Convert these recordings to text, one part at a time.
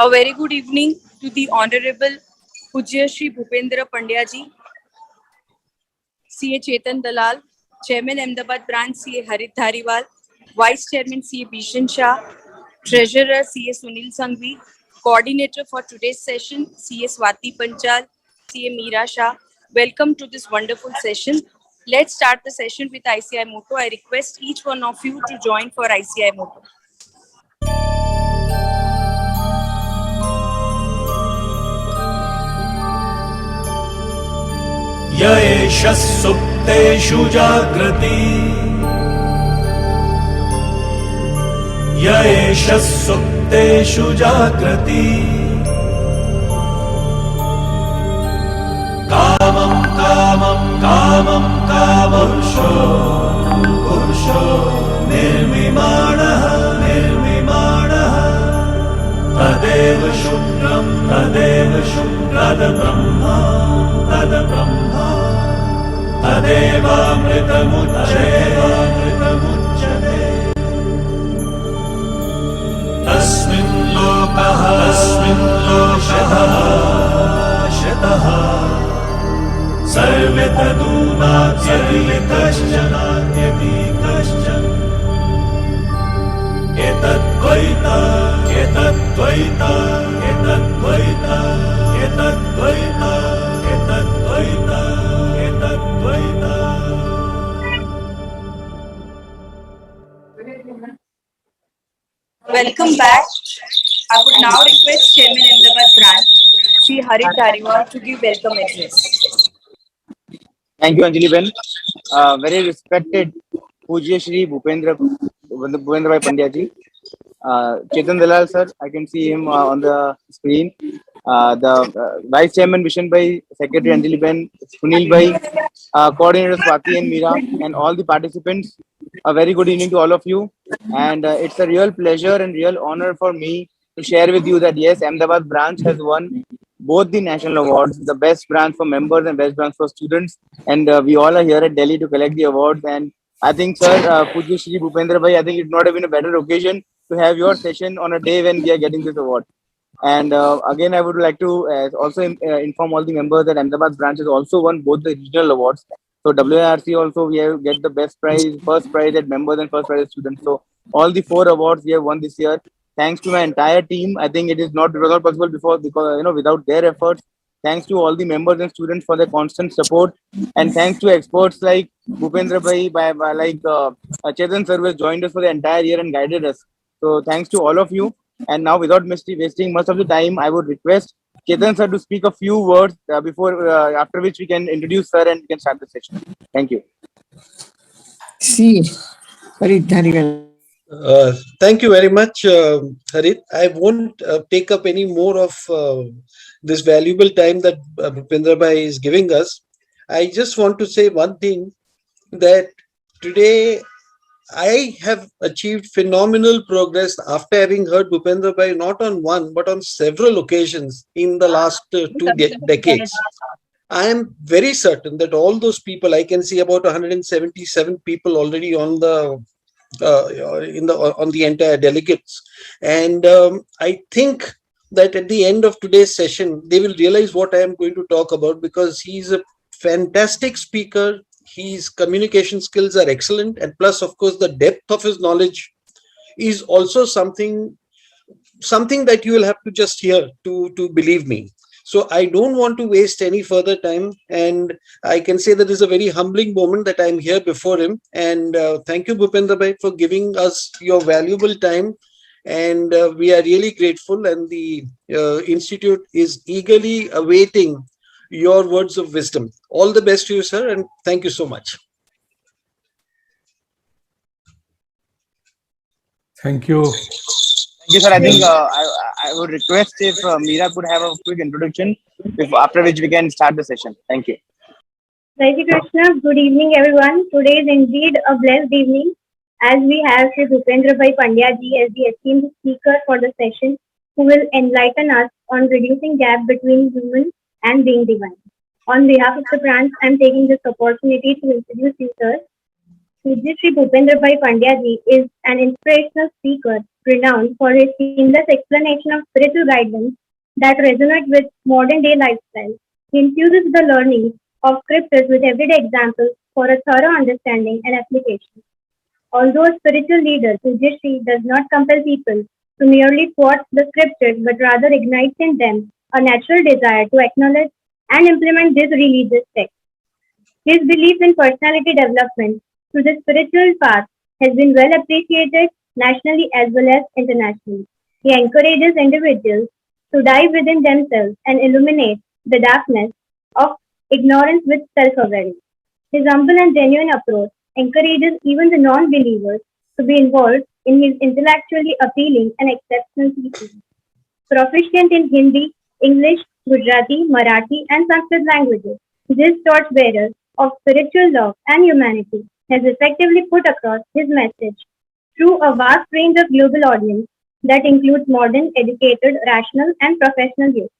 A very good evening to the Honorable Pujyashree Bhupendrabhai Pandya ji, CA Chetan Dalal, Chairman Amdavad Branch CA Harit Dhariwal, Vice Chairman CA Bhishan Shah, Treasurer CA Sunil Sanghvi, Coordinator for today's session CA Swati Panchal, CA Meera Shah. Welcome to this wonderful session. Let's start the session with ICAI motto. I request each one of you to join for ICAI motto. य एष सुप्तेषु जाग्रति य एष सुप्तेषु जाग्रति कामं कामं कामं कामपुरुषो पुरुषो निर्मिमाणः निर्मिमाणः तदेव शुक्रं तद्ब्रह्मा तद्ब्रह्मा तदेवामृतमुच्यते तस्मिन् लोकः शतः सर्वे तदूनात्यपि कश्चन एतद्द्वैता एतद्द्वैता एतद्द्वैता एतद्द्वैता एतद्द्वैता एतद्द्वैता. Welcome back. I would now request Chairman Amdavad Branch, Shri Harit Dhariwal, to give welcome address. Thank you, Anjali Ben. Very respected Pujyashree Bhupendrabhai Pandya ji. Chetan Dalal sir, I can see him on the screen. The Vice Chairman Vishan Bhai, Secretary Anjali Ben, Sunil Bhai, Coordinator Swati and Meera, and all the participants. A very good evening to all of you. And it's a real pleasure and real honor for me to share with you that yes, Amdavad Branch has won both the national awards, the best branch for members and best branch for students. And we all are here at Delhi to collect the awards. And I think, sir, Pujyashree Bhupendra Bhai, I think it not have been a better occasion to have your session on a day when we are getting this award. And again, I would like to also inform all the members that Ahmedabad branch has also won both the regional awards. So WIRC also we have get the best prize, first prize at members and first prize at students. So all the 4 awards we have won this year. Thanks to my entire team. I think it was not possible before because without their efforts. Thanks to all the members and students for their constant support, and thanks to experts like Bhupendra Bhai, Chetan sir, who has joined us for the entire year and guided us. So thanks to all of you. And now, without wasting much of the time, I would request Chetan sir to speak a few words after which we can introduce sir and we can start the session. Thank you. Thank you very much, Harit. I won't take up any more of this valuable time that Bhupendra Bhai is giving us. I just want to say one thing, that today I have achieved phenomenal progress after having heard Bhupendra Bhai not on one but on several occasions in the last 2 decades. I am very certain that all those people, I can see about 177 people already on the on the entire delegates, and I think that at the end of today's session they will realize what I am going to talk about, because he's a fantastic speaker. His communication skills are excellent, and plus of course the depth of his knowledge is also something that you will have to just hear to believe me. So I don't want to waste any further time, and I can say that it's a very humbling moment that I'm here before him. And thank you, Bhupendra Bhai, for giving us your valuable time. And we are really grateful, and the Institute is eagerly awaiting your words of wisdom. All the best to you, sir, and thank you so much. Thank you. Yes, sir. I think I would request if Meera could have a quick introduction, after which we can start the session. Thank you. Jai Shri Krishna. Good evening, everyone. Today is indeed a blessed evening, as we have Shri Bhupendrabhai Pandya ji as the esteemed speaker for the session, who will enlighten us on reducing gap between human and being divine. On behalf of the branch, I am taking this opportunity to introduce you, sir. Pujyashree Bhupendrabhai Pandya ji is an inspirational speaker renowned for his seamless explanation of spiritual guidance that resonate with modern day lifestyle. He infuses the learning of scriptures with everyday examples for a thorough understanding and application. Although a spiritual leader, Pujyashree does not compel people to merely quote the scriptures but rather ignites in them a natural desire to acknowledge and implement these religious texts. His belief in personality development through the spiritual path has been well appreciated nationally as well as internationally. He encourages individuals to dive within themselves and illuminate the darkness of ignorance with self awareness. His humble and genuine approach encourages even the non believers to be involved in his intellectually appealing and exceptional teaching. Proficient in Hindi, English, Gujarati, Marathi, and Sanskrit languages, this torchbearer of spiritual love and humanity has effectively put across his message through a vast range of global audience that includes modern, educated, rational, and professional youth.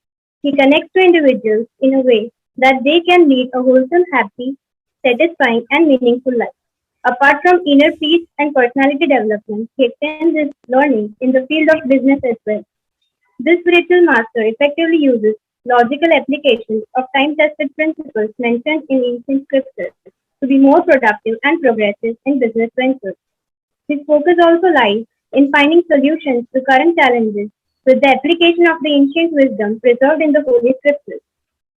He connects to individuals in a way that they can lead a wholesome, happy, satisfying, and meaningful life. Apart from inner peace and personality development, he extends his learning in the field of business as well. This spiritual master effectively uses logical applications of time-tested principles mentioned in ancient scriptures to be more productive and progressive in business ventures. His focus also lies in finding solutions to current challenges with the application of the ancient wisdom preserved in the Holy Scriptures.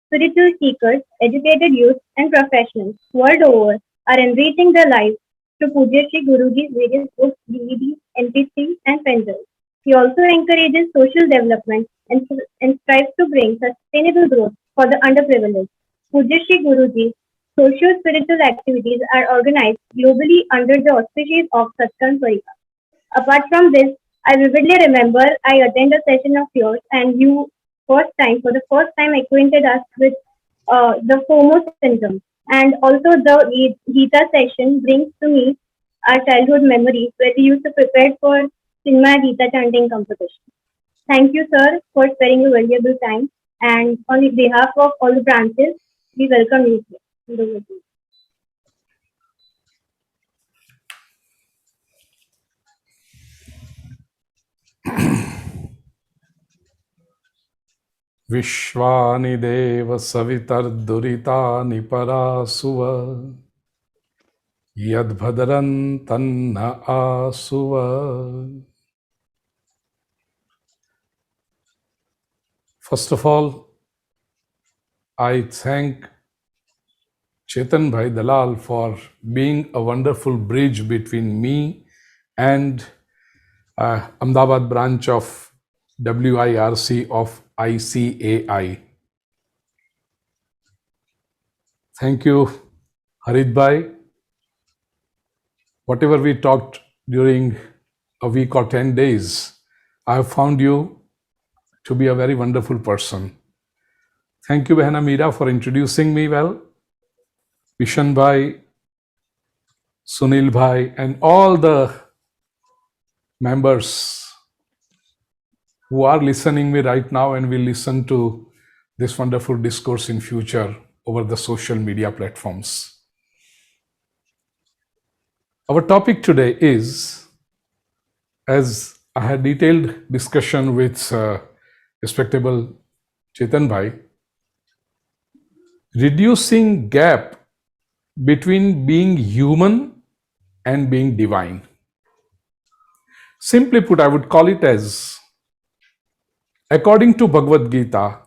Spiritual seekers, educated youth, and professionals world over are enriching their lives through Pujyashree Guruji's various books, DVDs, MP3s, and pen drives. He also encourages social development and strives to bring sustainable growth for the underprivileged. Pujyashree Guruji's socio-spiritual activities are organized globally under the auspices of Satkarma Parivar. Apart from this, I vividly remember I attended a session of yours and you for the first time acquainted us with the FOMO syndrome. And also the Gita session brings to me our childhood memories where we used to prepare for Chinmaya Gita chanting competition. Thank you, sir, for sparing your valuable time. And on behalf of all the branches, we welcome you here. विश्वानि देव सवितर्दुरितानि परासुव यद्भद्रं तन्न आसुव. First of all, I thank Chetan Bhai Dalal for being a wonderful bridge between me and Amdavad branch of WIRC of ICAI. Thank you, Harit Bhai. Whatever we talked during a week or 10 days, I have found you to be a very wonderful person. Thank you, Behna Meera, for introducing me well. Vishan Bhai, Sunil Bhai, and all the members who are listening me right now and will listen to this wonderful discourse in future over the social media platforms. Our topic today is, as I had detailed discussion with respectable Chetan Bhai, reducing gap between being human and being divine. Simply put, I would call it as, according to Bhagavad Geeta,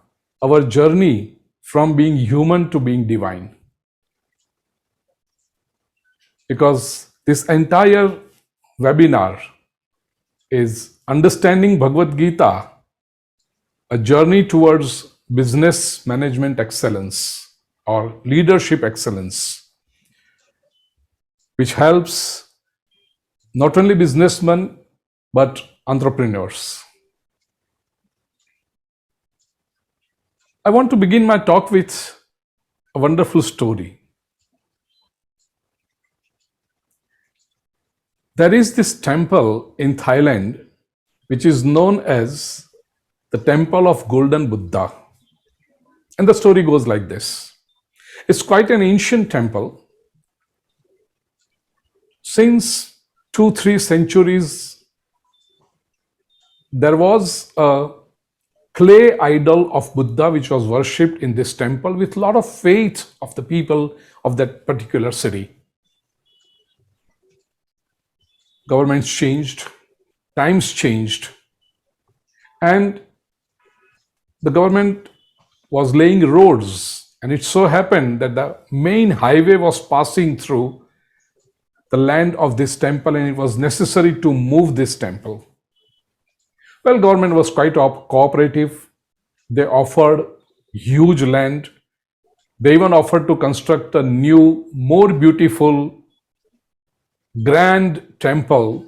our journey from being human to being divine. Because this entire webinar is understanding Bhagavad Geeta, a journey towards business management excellence or leadership excellence, which helps not only businessmen but entrepreneurs. I want to begin my talk with a wonderful story. There is this temple in Thailand which is known as the Temple of Golden Buddha. And the story goes like this. It's quite an ancient temple. Since 2-3 centuries, there was a clay idol of Buddha which was worshipped in this temple with a lot of faith of the people of that particular city. Governments changed, times changed, and the government was laying roads, and it so happened that the main highway was passing through the land of this temple, and it was necessary to move this temple. Well, government was quite cooperative. They offered huge land. They even offered to construct a new, more beautiful, grand temple,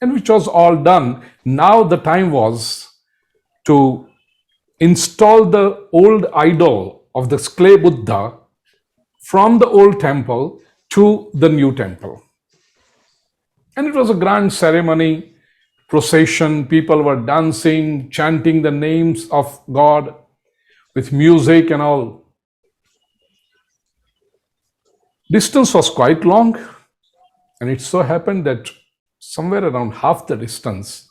and which was all done. Now the time was to install the old idol of the clay Buddha from the old temple to the new temple. And it was a grand ceremony, procession, people were dancing, chanting the names of God with music and all. Distance was quite long, and it so happened that somewhere around half the distance,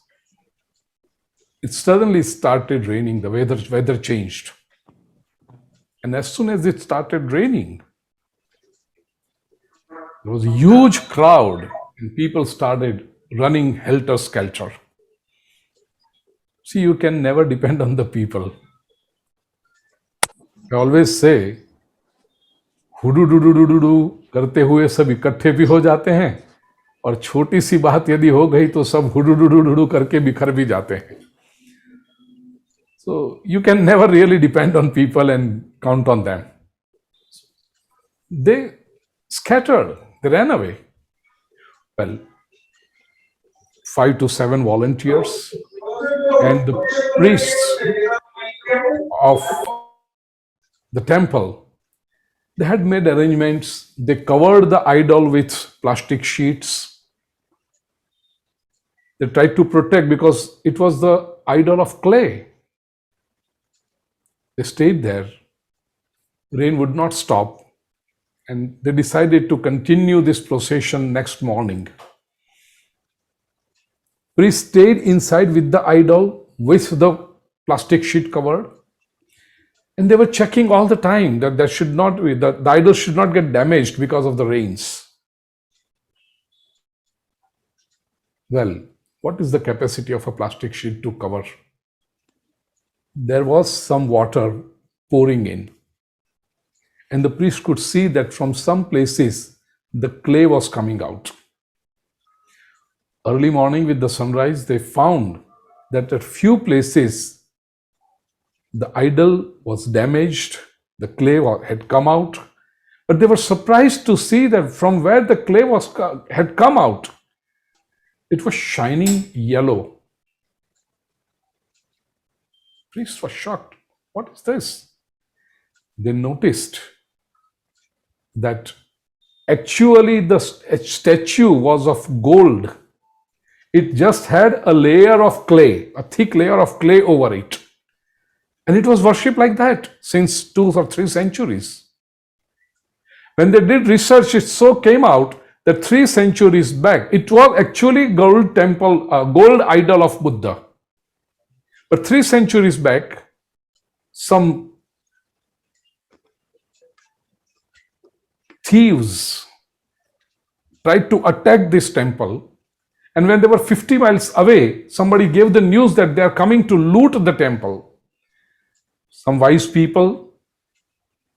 it suddenly started raining, the weather changed. And as soon as it started raining, there was a huge crowd and people started running helter-skelter. See, you can never depend on the people. I always say, हुडू करते हुए सब इकट्ठे भी हो जाते हैं, और छोटी सी बात यदि हो गई तो सब हुडू करके बिखर भी जाते हैं. So you can never really depend on people and count on them. They scattered, they ran away. Well, 5 to 7 volunteers and the priests of the temple, they had made arrangements. They covered the idol with plastic sheets. They tried to protect because it was the idol of clay. They stayed there. Rain would not stop, and they decided to continue this procession next morning. Priests stayed inside with the idol with the plastic sheet covered, and they were checking all the time that there should not be, the idol should not get damaged because of the rains. Well, what is the capacity of a plastic sheet to cover? There was some water pouring in, and the priest could see that from some places the clay was coming out. Early morning with the sunrise, they found that at few places the idol was damaged, the clay had come out, but they were surprised to see that from where the clay had come out, it was shining yellow. Priests were shocked. What is this? They noticed that actually the statue was of gold. It just had a layer of clay, a thick layer of clay over it. And it was worshipped like that since 2 or 3 centuries. When they did research, it so came out that 3 centuries back, it was actually gold temple, gold idol of Buddha. But 3 centuries back, some thieves tried to attack this temple, and when they were 50 miles away, somebody gave the news that they are coming to loot the temple. Some wise people,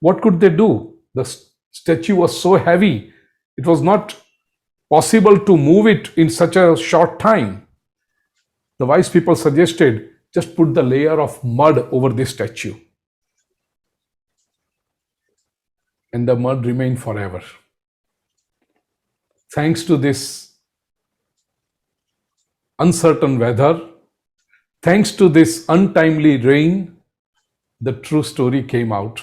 what could they do? The statue was so heavy, it was not possible to move it in such a short time. The wise people suggested, just put the layer of mud over this statue, and the mud remained forever. Thanks to this uncertain weather, thanks to this untimely rain, the true story came out.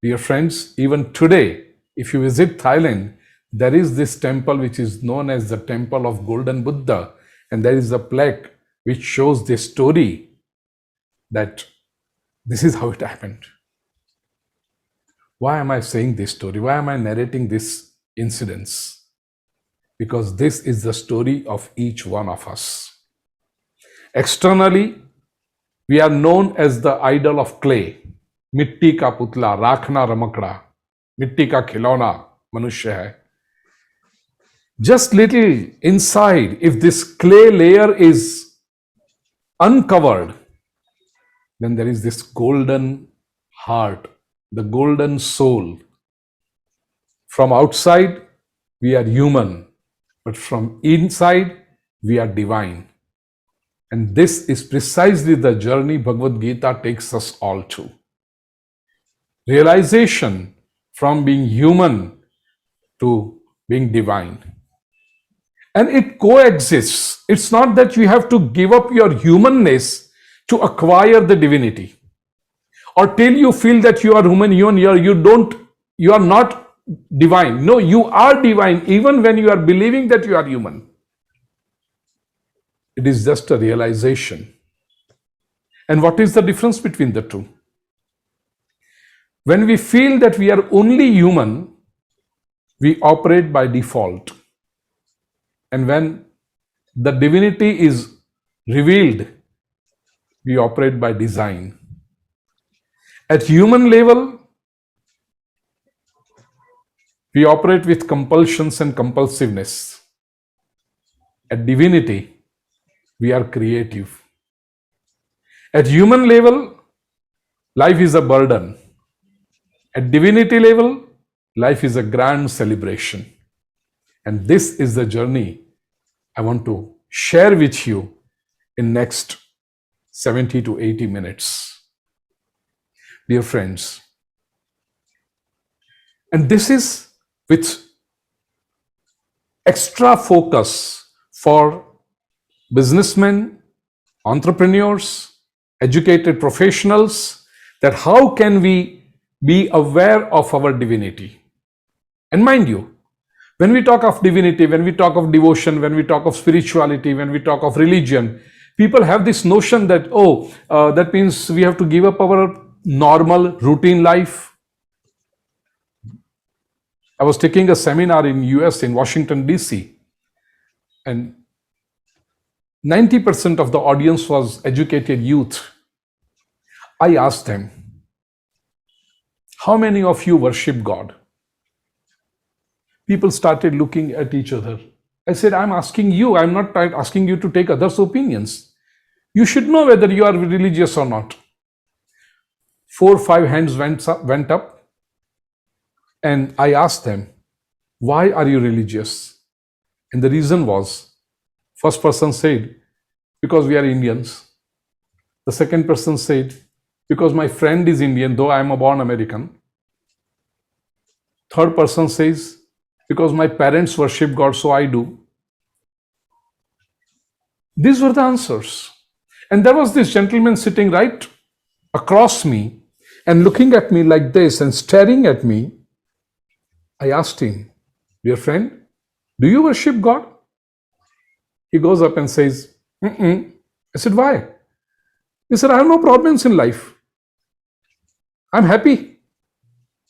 Dear friends, even today, if you visit Thailand, there is this temple which is known as the Temple of Golden Buddha, and there is a plaque which shows this story that this is how it happened. Why am I saying this story? Why am I narrating these incidents? because this is the story of each one of us. Externally, we are known as the idol of clay. मिट्टी का पुतला, राखना रमकड़ा, मिट्टी का खिलौना मनुष्य है. Just little inside, if this clay layer is uncovered, then there is this golden heart, the golden soul. From outside, we are human, but from inside, we are divine. And this is precisely the journey Bhagavad Gita takes us all to. Realization from being human to being divine. And it coexists. It's not that you have to give up your humanness to acquire the divinity. Or till you feel that you are human, you are not divine. No, you are divine even when you are believing that you are human. It is just a realization. And what is the difference between the two? When we feel that we are only human, we operate by default. And when the divinity is revealed, we operate by design. At human level, we operate with compulsions and compulsiveness. At divinity, we are creative. At human level, life is a burden. At divinity level, life is a grand celebration. And this is the journey I want to share with you in next 70 to 80 minutes. Dear friends, and this is with extra focus for businessmen, entrepreneurs, educated professionals, that how can we be aware of our divinity. And mind you, when we talk of divinity, when we talk of devotion, when we talk of spirituality, when we talk of religion, people have this notion that, that means we have to give up our normal routine life. I was taking a seminar in US in Washington, DC, and 90% of the audience was educated youth. I asked them, how many of you worship God? People started looking at each other. I said, I'm asking you, I'm not asking you to take others' opinions. You should know whether you are religious or not. 4 or 5 hands went up, and I asked them, why are you religious? And the reason was, first person said, because we are Indians. The second person said, because my friend is Indian, though I am a born American. Third person says, because my parents worship God, so I do. These were the answers. And there was this gentleman sitting right across me and looking at me like this and staring at me. I asked him, dear friend, do you worship God? He goes up and says, I said, why? He said, I have no problems in life. I'm happy.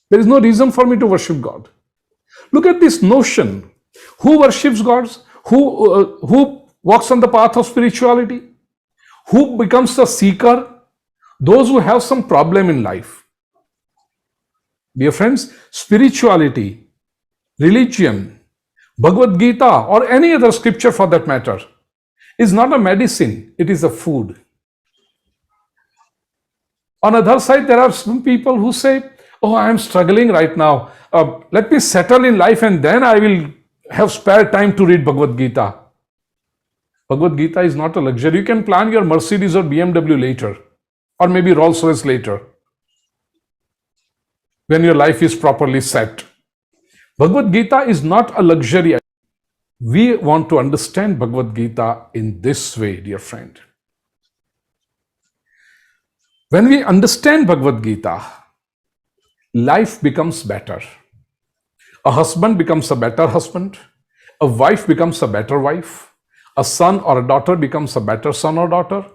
There is no reason for me to worship God. Look at this notion. Who worships God? Who walks on the path of spirituality? Who becomes a seeker? Those who have some problem in life. Dear friends, spirituality, religion, Bhagavad Geeta, or any other scripture for that matter, is not a medicine, it is a food. On the other side, there are some people who say, I am struggling right now. Let me settle in life and then I will have spare time to read Bhagavad Gita. Bhagavad Gita is not a luxury. You can plan your Mercedes or BMW later, or maybe Rolls Royce later, when your life is properly set. Bhagavad Gita is not a luxury. We want to understand Bhagavad Gita in this way, dear friend. When we understand Bhagavad Gita, life becomes better. A husband becomes a better husband. A wife becomes a better wife. A son or a daughter becomes a better son or daughter.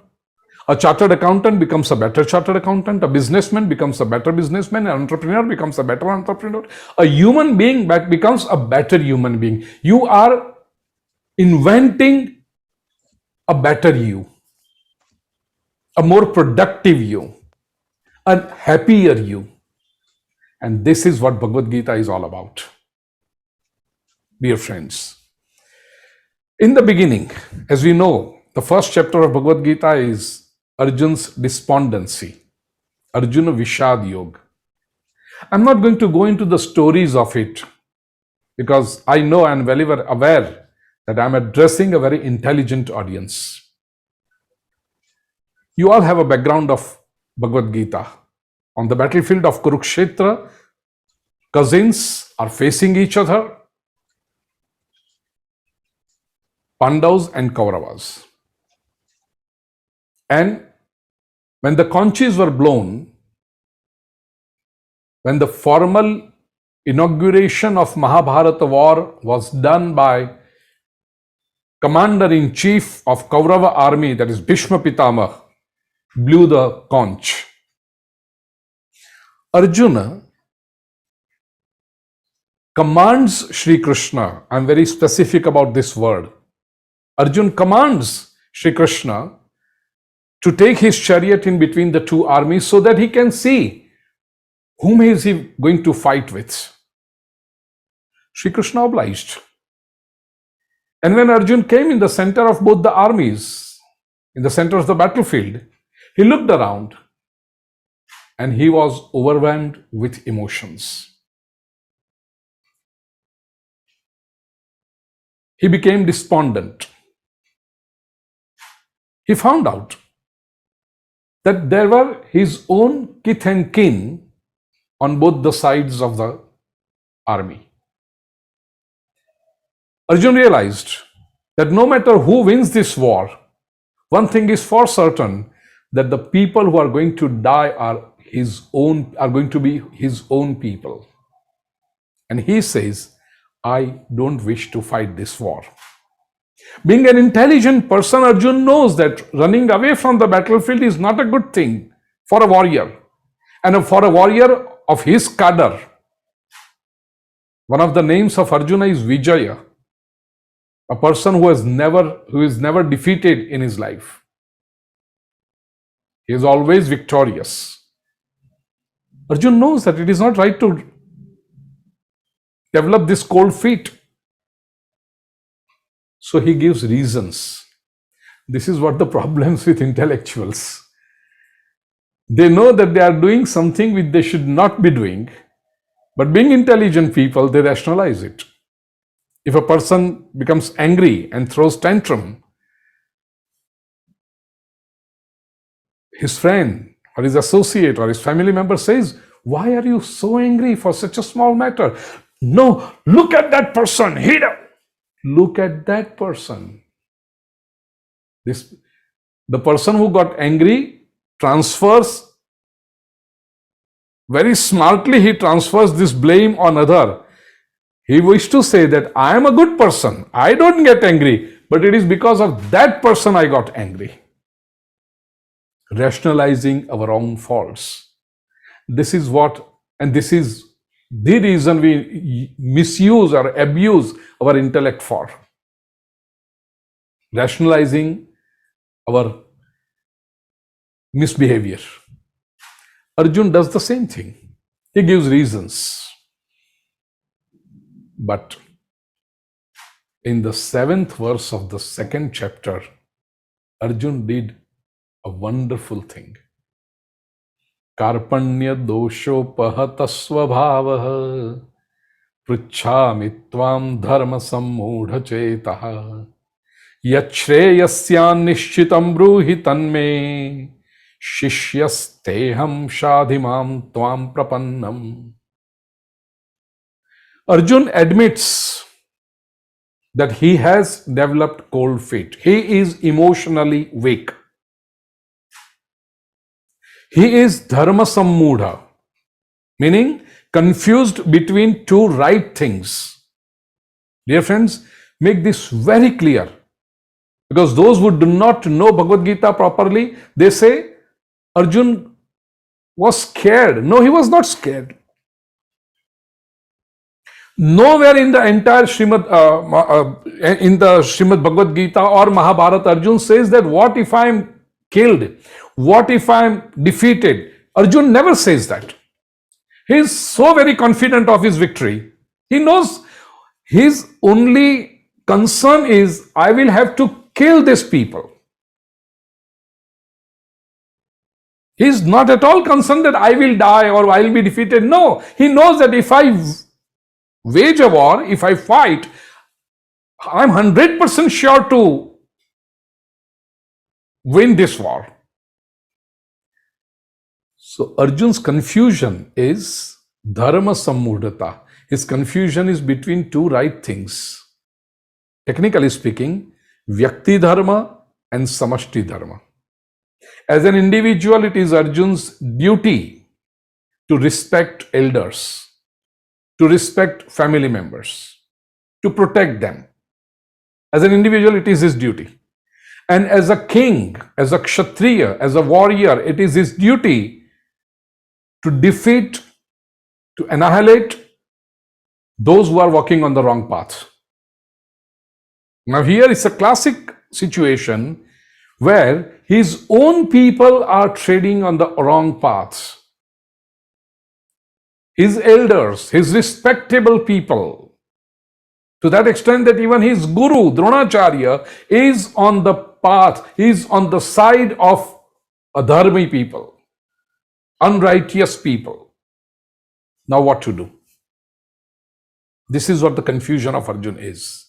A chartered accountant becomes a better chartered accountant. A businessman becomes a better businessman. An entrepreneur becomes a better entrepreneur. A human being becomes a better human being. You are inventing a better you, a more productive you, a happier you. And this is what Bhagavad Gita is all about. Dear friends, in the beginning, as we know, the first chapter of Bhagavad Gita is Arjun's despondency, Arjuna Vishad Yoga. I'm not going to go into the stories of it because I know and well aware that I'm addressing a very intelligent audience. You all have a background of Bhagavad Gita. On the battlefield of Kurukshetra, cousins are facing each other, Pandavas and Kauravas. And when the conches were blown, when the formal inauguration of Mahabharata war was done by commander-in-chief of Kaurava army, that is Bhishma Pitamah, blew the conch. Arjuna commands Shri Krishna, I'm very specific about this word. Arjuna commands Shri Krishna to take his chariot in between the two armies so that he can see whom is he going to fight with. Shri Krishna obliged. And when Arjuna came in the center of both the armies, in the center of the battlefield, he looked around and he was overwhelmed with emotions. He became despondent. He found out that there were his own kith and kin on both the sides of the army. Arjuna realized that no matter who wins this war, one thing is for certain, that the people who are going to die are going to be his own people. And he says, I don't wish to fight this war. Being an intelligent person, Arjuna knows that running away from the battlefield is not a good thing for a warrior. And for a warrior of his cadre, one of the names of Arjuna is Vijaya, a person who is never defeated in his life. He is always victorious. Arjuna knows that it is not right to develop this cold feet. So he gives reasons. This is what the problems with intellectuals. They know that they are doing something which they should not be doing, but being intelligent people, they rationalize it. If a person becomes angry and throws tantrum, his friend or his associate or his family member says, why are you so angry for such a small matter? No, look at that person. Look at that person. The person who got angry transfers, very smartly he transfers this blame on other. He wished to say that I am a good person. I don't get angry, but it is because of that person I got angry. Rationalizing our own faults. This is the reason we misuse or abuse our intellect for. Rationalizing our misbehavior. Arjuna does the same thing. He gives reasons. But in the 7th verse of the 2nd chapter, Arjuna did a wonderful thing. Karpanya doshopahata svabhavaha pruchhami tvam dharma sammudha chetaha yachreyasyan nishchitam bruhi tanme shishyasteham shadhimam tvam prapannam. Arjuna admits that he has developed cold feet. He is emotionally weak. He is dharma sammudha, meaning confused between two right things. Dear friends, make this very clear, because those who do not know Bhagavad Gita properly, they say Arjuna was scared. No, he was not scared. Nowhere in the entire in the Srimad Bhagavad Gita or Mahabharata, Arjun says that what if I am killed? What if I am defeated? Arjun never says that. He is so very confident of his victory. He knows his only concern is, I will have to kill these people. He is not at all concerned that I will die or I will be defeated. No, he knows that if I wage a war, if I fight, I'm 100% sure to win this war. So Arjun's confusion is dharma sammudata. His confusion is between two right things. Technically speaking, vyakti dharma and samashti dharma. As an individual, it is Arjun's duty to respect elders, to respect family members, to protect them. As an individual, it is his duty. And as a king, as a kshatriya, as a warrior, it is his duty to defeat, to annihilate those who are walking on the wrong path. Now here is a classic situation where his own people are treading on the wrong paths. His elders, his respectable people, to that extent that even his guru, Dronacharya, is on the path, is on the side of adharmi people, unrighteous people. Now what to do? This is what the confusion of Arjun is.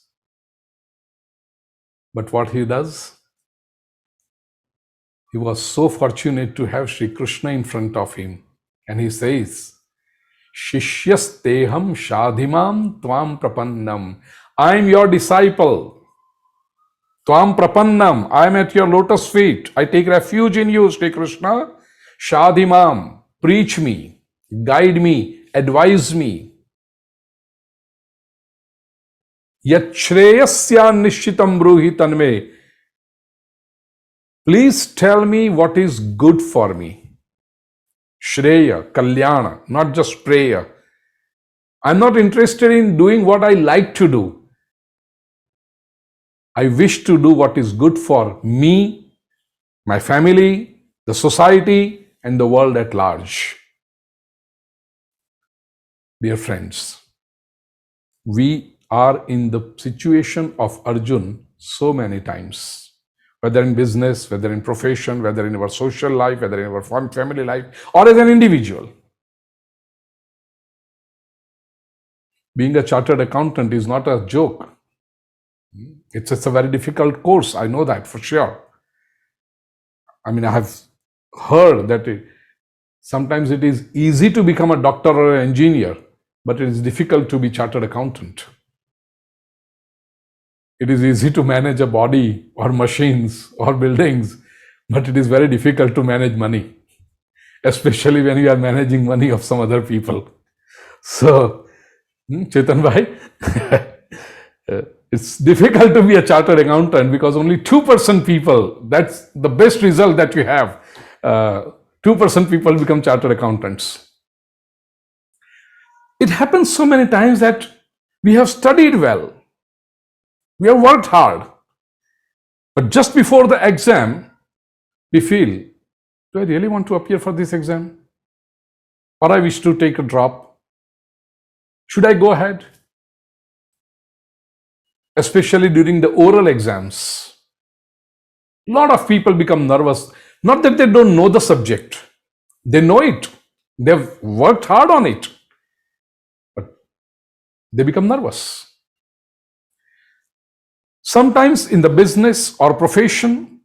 But what he does? He was so fortunate to have Sri Krishna in front of him. And he says, Shishyasteham shadhimam tvam prapannam. I am your disciple. Tvam prapannam. I am at your lotus feet. I take refuge in you, Sri Krishna. Shadhimam. Preach me. Guide me. Advise me. Yat shreyasya nishitam bruhi tanme. Please tell me what is good for me. Shreya, Kalyana, not just prayer. I'm not interested in doing what I like to do. I wish to do what is good for me, my family, the society, and the world at large. Dear friends, we are in the situation of Arjun so many times. Whether in business, whether in profession, whether in our social life, whether in our family life, or as an individual. Being a chartered accountant is not a joke. It's a very difficult course. I know that for sure. I mean, I have heard that sometimes it is easy to become a doctor or an engineer, but it is difficult to be chartered accountant. It is easy to manage a body or machines or buildings, but it is very difficult to manage money, especially when you are managing money of some other people. So, Chetan bhai, it's difficult to be a chartered accountant because only 2% people, that's the best result that you have. 2% people become chartered accountants. It happens so many times that we have studied well. We have worked hard, but just before the exam, we feel, do I really want to appear for this exam? Or I wish to take a drop. Should I go ahead? Especially during the oral exams. A lot of people become nervous. Not that they don't know the subject. They know it. They've worked hard on it. But they become nervous. Sometimes in the business or profession,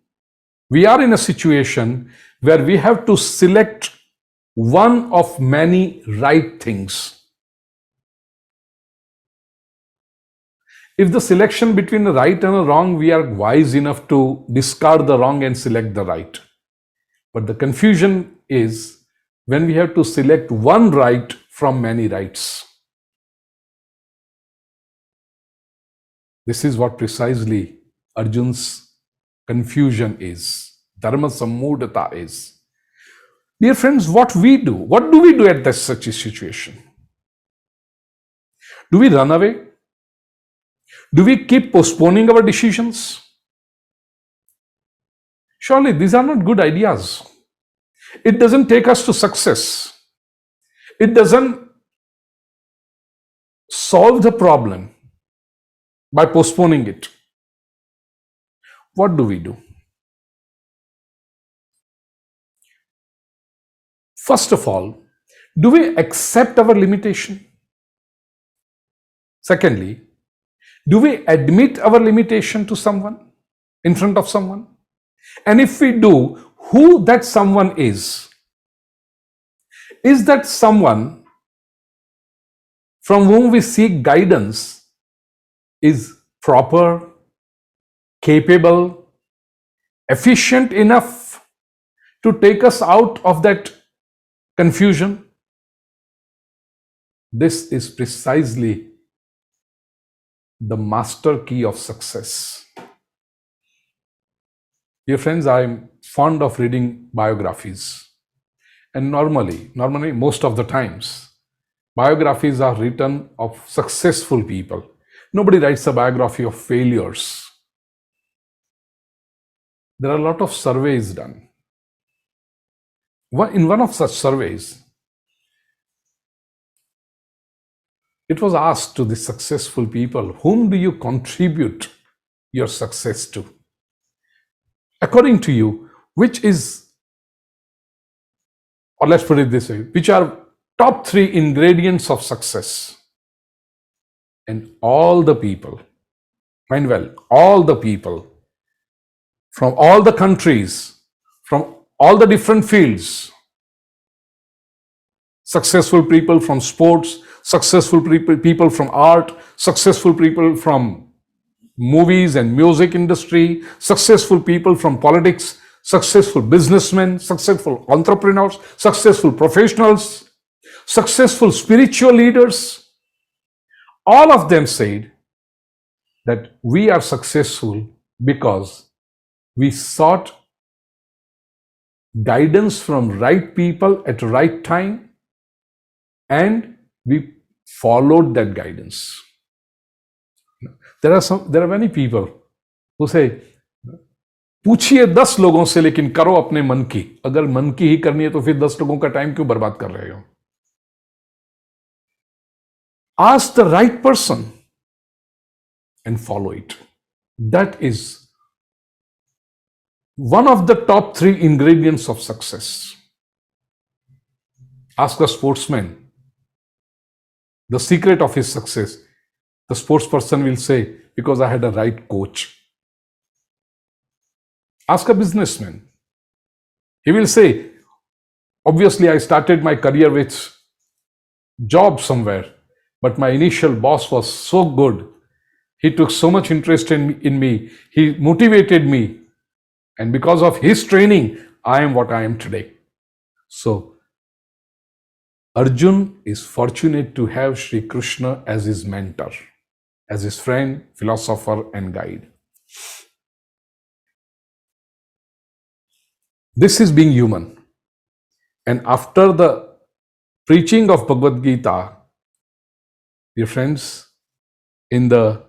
we are in a situation where we have to select one of many right things. If the selection between the right and the wrong, we are wise enough to discard the wrong and select the right. But the confusion is when we have to select one right from many rights. This is what precisely Arjun's confusion is. Dharma sammudata is. Dear friends, what we do? What do we do at such a situation? Do we run away? Do we keep postponing our decisions? Surely these are not good ideas. It doesn't take us to success. It doesn't solve the problem by postponing it. What do we do? First of all, do we accept our limitation? Secondly, do we admit our limitation to someone, in front of someone? And if we do, who that someone is? Is that someone from whom we seek guidance is proper, capable, efficient enough to take us out of that confusion? This is precisely the master key of success. Dear friends, I am fond of reading biographies. And normally, most of the times, biographies are written of successful people. Nobody writes a biography of failures. There are a lot of surveys done. In one of such surveys, it was asked to the successful people, whom do you contribute your success to? According to you, which is, or let's put it this way, which are top 3 ingredients of success? And all the people, mind well, all the people from all the countries, from all the different fields, successful people from sports, successful people from art, successful people from movies and music industry, successful people from politics, successful businessmen, successful entrepreneurs, successful professionals, successful spiritual leaders, all of them said that we are successful because we sought guidance from right people at the right time and we followed that guidance. There are many people who say, पूछिए 10 लोगों से लेकिन करो अपने मन की. अगर मन की ही करनी है तो फिर 10 लोगों का टाइम क्यों बर्बाद कर रहे हो? Ask the right person and follow it. That is one of the top 3 ingredients of success. Ask a sportsman the secret of his success. The sports person will say, because I had a right coach. Ask a businessman. He will say, obviously I started my career with job somewhere, but my initial boss was so good. He took so much interest in me. He motivated me. And because of his training, I am what I am today. So, Arjun is fortunate to have Sri Krishna as his mentor, as his friend, philosopher, and guide. This is being human. And after the preaching of Bhagavad Geeta, dear friends, in the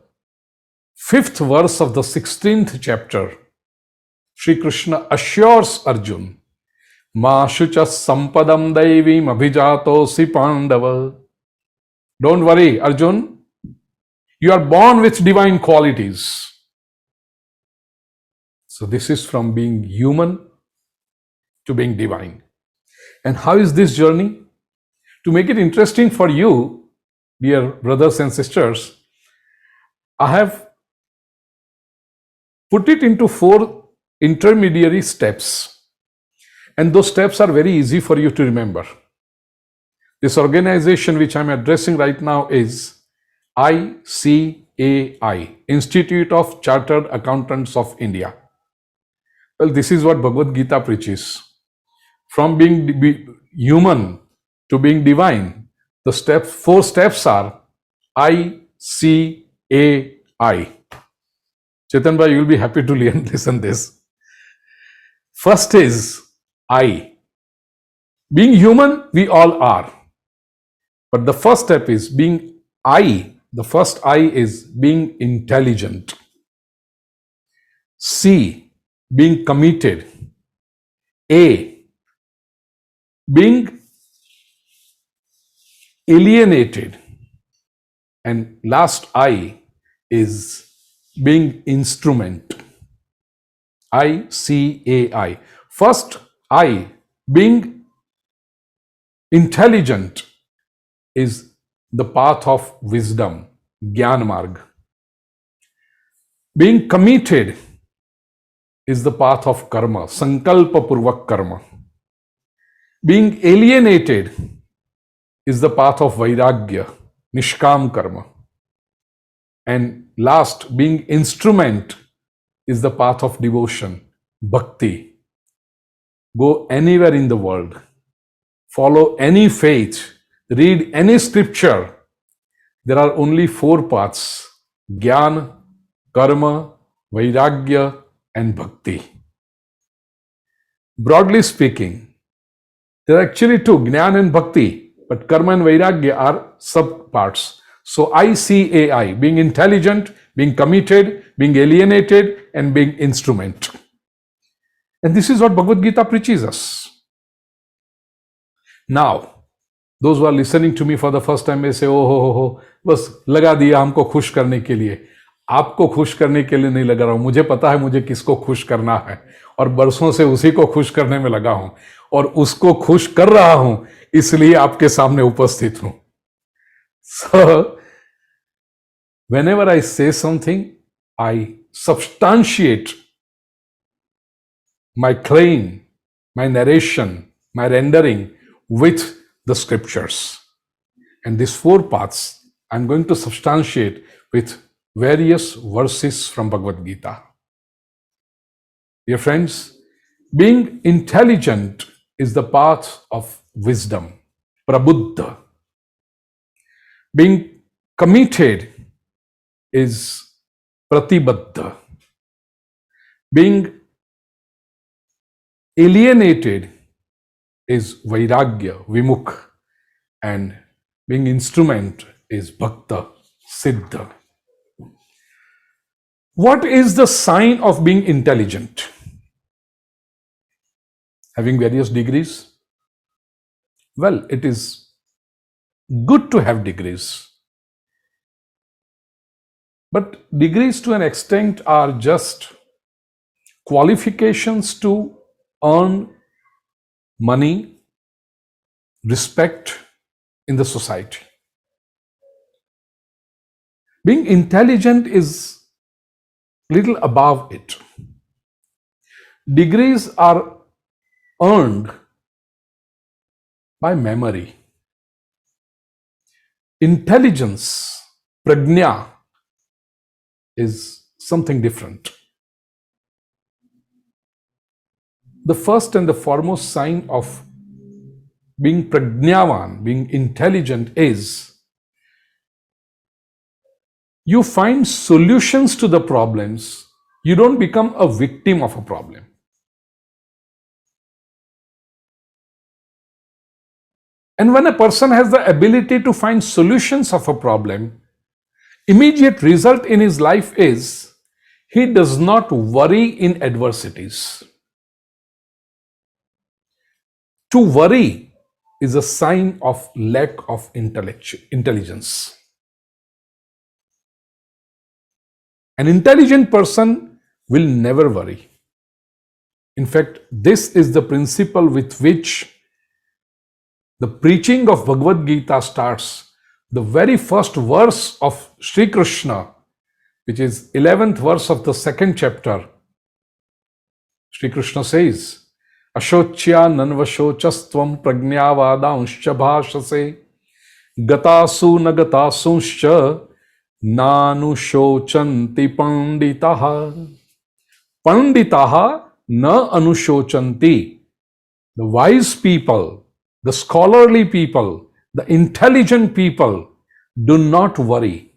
5th verse of the 16th chapter, Sri Krishna assures Arjun, Ma shucha sampadam daivim abhijatosi pandava. Don't worry, Arjun. You are born with divine qualities. So this is from being human to being divine. And how is this journey? To make it interesting for you, dear brothers and sisters, I have put it into 4 intermediary steps. And those steps are very easy for you to remember. This organization which I'm addressing right now is ICAI, Institute of Chartered Accountants of India. Well, this is what Bhagavad Geeta preaches. From being human to being divine, the 4 steps are ICAI. Chetan bhai, you will be happy to listen this. First is I. Being human, we all are. But the first step is being I The first I is being intelligent. C, being committed. A, being alienated. And last I is being instrument. ICAI. First I, being intelligent, is the path of wisdom, Gyan Marg. Being committed is the path of karma, Sankalpa Purvak Karma. Being alienated is the path of Vairagya, Nishkam Karma. And last, being instrument is the path of devotion, Bhakti. Go anywhere in the world, follow any faith, read any scripture. There are only four paths: Gyan, Karma, Vairagya, and Bhakti. Broadly speaking, there are actually two, Jnana and Bhakti, but Karma and Vairagya are sub-parts. So ICAI, being intelligent, being committed, being alienated, and being instrument. And this is what Bhagavad Gita preaches us. Now, those who are listening to me for the first time may say, oh ho, बस लगा दिया हमको खुश करने के लिए. आपको खुश करने के लिए नहीं लगा रहा हूं, मुझे पता है मुझे किसको खुश करना है और बरसों से उसी को खुश करने में लगा हूं और उसको खुश कर रहा हूं, इसलिए आपके सामने उपस्थित हूं. So, whenever I say something, I substantiate my claim, my narration, my rendering with the scriptures. And these four paths I'm going to substantiate with various verses from Bhagavad Gita. Dear friends, being intelligent is the path of wisdom, prabuddha. Being committed is pratibadha. Being alienated is vairagya, vimukh. And being instrument is bhakta, siddha. What is the sign of being intelligent? Having various degrees? Well, it is good to have degrees. But degrees to an extent are just qualifications to earn money, respect in the society. Being intelligent is little above it. Degrees are earned by memory. Intelligence, prajna, is something different. The first and the foremost sign of being prajnavan, being intelligent, is you find solutions to the problems. You don't become a victim of a problem. And when a person has the ability to find solutions of a problem, immediate result in his life is he does not worry in adversities. To worry is a sign of lack of intelligence. An intelligent person will never worry. In fact, this is the principle with which the preaching of Bhagavad Gita starts. The very first verse of Sri Krishna, which is 11th verse of the second chapter, Sri Krishna says, Ashocya nanvashocastvam prajnavadanscha bhashase gatasu nagatasuncha nanushocanti panditaha. Panditaha na anushocanti. The wise people, the scholarly people, the intelligent people do not worry.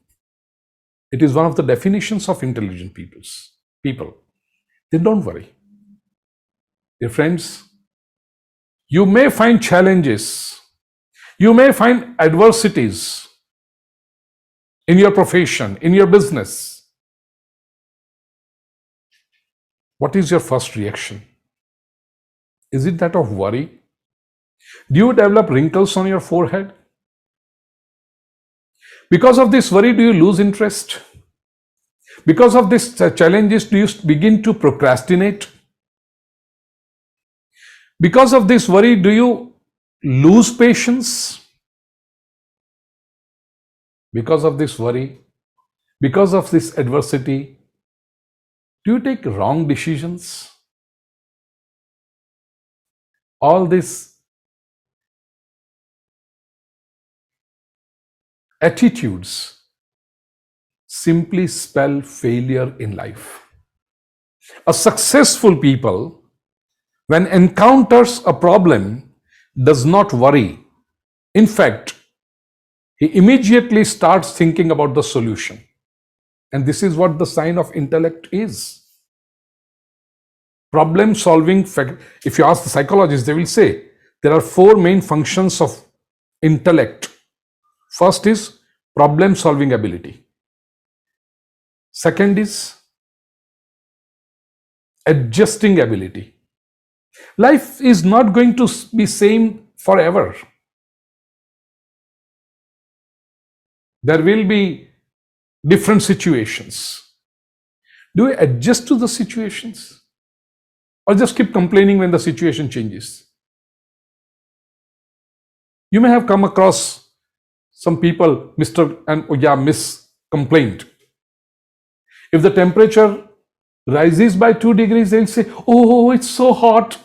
It is one of the definitions of intelligent people. They don't worry. Dear friends, you may find challenges, you may find adversities, in your profession, in your business, what is your first reaction? Is it that of worry? Do you develop wrinkles on your forehead? Because of this worry, do you lose interest? Because of these challenges, do you begin to procrastinate? Because of this worry, do you lose patience? Because of this worry, because of this adversity, do you take wrong decisions? All these attitudes simply spell failure in life. A successful people, when encounters a problem, does not worry. In fact, he immediately starts thinking about the solution. And this is what the sign of intellect is. Problem solving, if you ask the psychologists, they will say there are 4 main functions of intellect. First is problem solving ability. Second is adjusting ability. Life is not going to be same forever. There will be different situations. Do we adjust to the situations? Or just keep complaining when the situation changes? You may have come across some people, Mr. and Miss complaint. If the temperature rises by 2 degrees, they'll say, oh, it's so hot.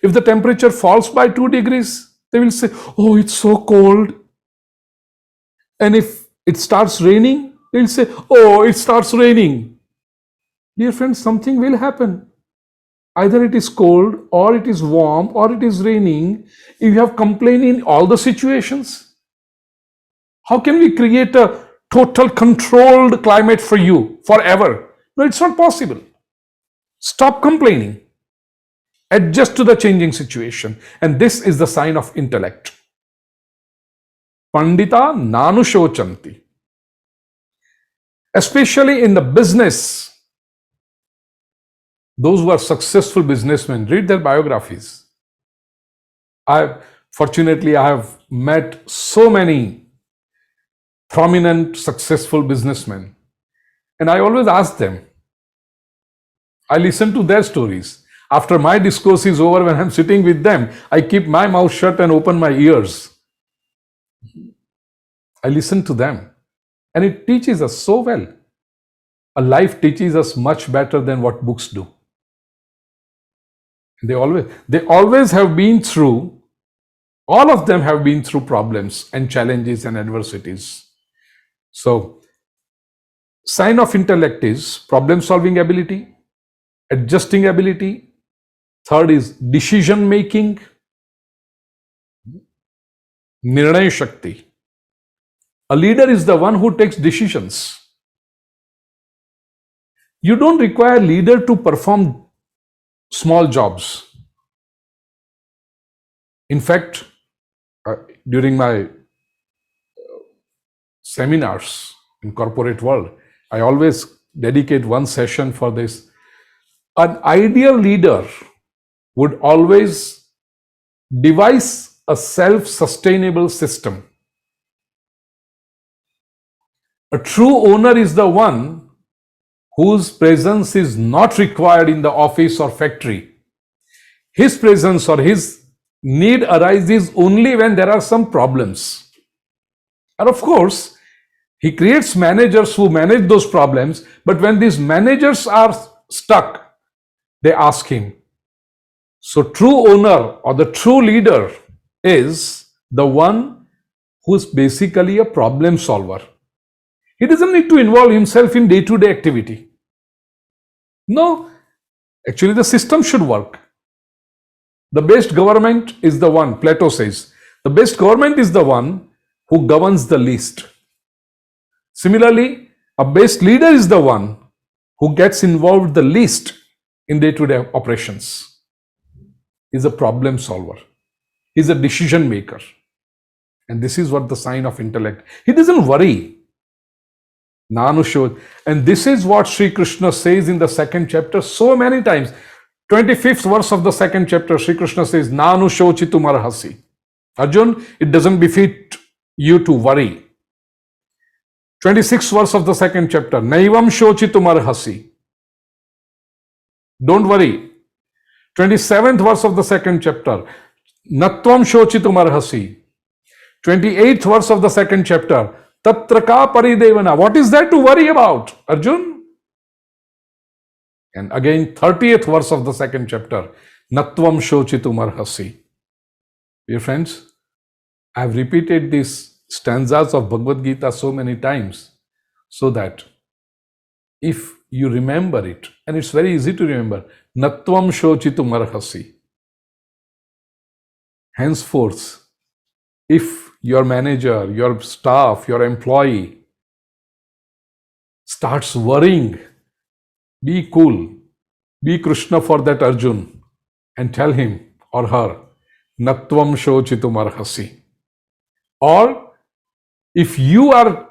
If the temperature falls by 2 degrees, they will say, oh, it's so cold. And if it starts raining, they'll say, oh, it starts raining. Dear friends, something will happen. Either it is cold, or it is warm, or it is raining. If you have complained in all the situations, how can we create a total controlled climate for you forever? No, it's not possible. Stop complaining. Adjust to the changing situation. And this is the sign of intellect. Pandita nanu shochanti. Especially in the business, those who are successful businessmen, read their biographies. Fortunately, I have met so many prominent, successful businessmen. And I always ask them, I listen to their stories. After my discourse is over, when I'm sitting with them, I keep my mouth shut and open my ears. I listen to them. And it teaches us so well. A life teaches us much better than what books do. They always have been through, all of them have been through problems and challenges and adversities. So, sign of intellect is problem solving ability, adjusting ability. Third is decision making, nirnay shakti. A leader is the one who takes decisions. You don't require a leader to perform small jobs. In fact, during my seminars in corporate world, I always dedicate one session for this. An ideal leader would always devise a self-sustainable system. A true owner is the one whose presence is not required in the office or factory. His presence or his need arises only when there are some problems. And of course, he creates managers who manage those problems, but when these managers are stuck, they ask him. So true owner or the true leader is the one who is basically a problem solver. He doesn't need to involve himself in day-to-day activity. No, actually the system should work. The best government is the one, Plato says, the best government is the one who governs the least. Similarly, a best leader is the one who gets involved the least in day-to-day operations. He's a problem solver. He's a decision maker. And this is what the sign of intellect. He doesn't worry. Nanusho. And this is what Sri Krishna says in the second chapter so many times. 25th verse of the second chapter, Sri Krishna says, Nanushochitum arhasi. Arjun, it doesn't befit you to worry. 26th verse of the second chapter, Naivam shochitum arhasi. Don't worry. 27th verse of the second chapter, Natvam shochitum arhasi. 28th verse of the second chapter, Tatraka paridevana. What is there to worry about, Arjun? And again, 30th verse of the second chapter, Natvam shochitum arhasi. Dear friends, I have repeated these stanzas of Bhagavad Gita so many times so that if you remember it, and it's very easy to remember, Natvam shochitum arhasi. Henceforth, if your manager, your staff, your employee starts worrying, be cool, be Krishna for that Arjun, and tell him or her, Natvam shochitum arhasi. Or if you are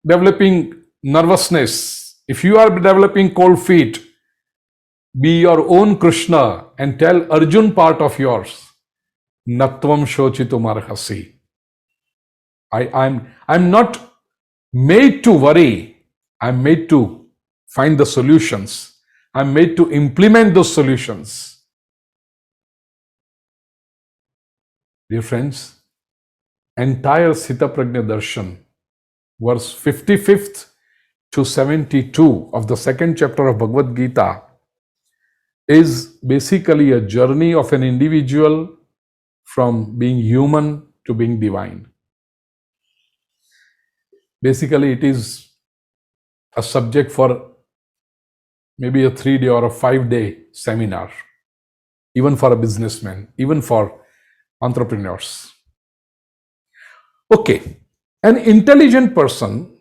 developing nervousness, if you are developing cold feet, be your own Krishna and tell Arjun part of yours, Natvam shochitum arhasi. I'm not made to worry. I'm made to find the solutions. I'm made to implement those solutions. Dear friends, entire Sita Prajna Darshan, verse 55th to 72 of the second chapter of Bhagavad Gita, is basically a journey of an individual from being human to being divine. Basically, it is a subject for maybe a 3-day or a 5-day seminar, even for a businessman, even for entrepreneurs. Okay, an intelligent person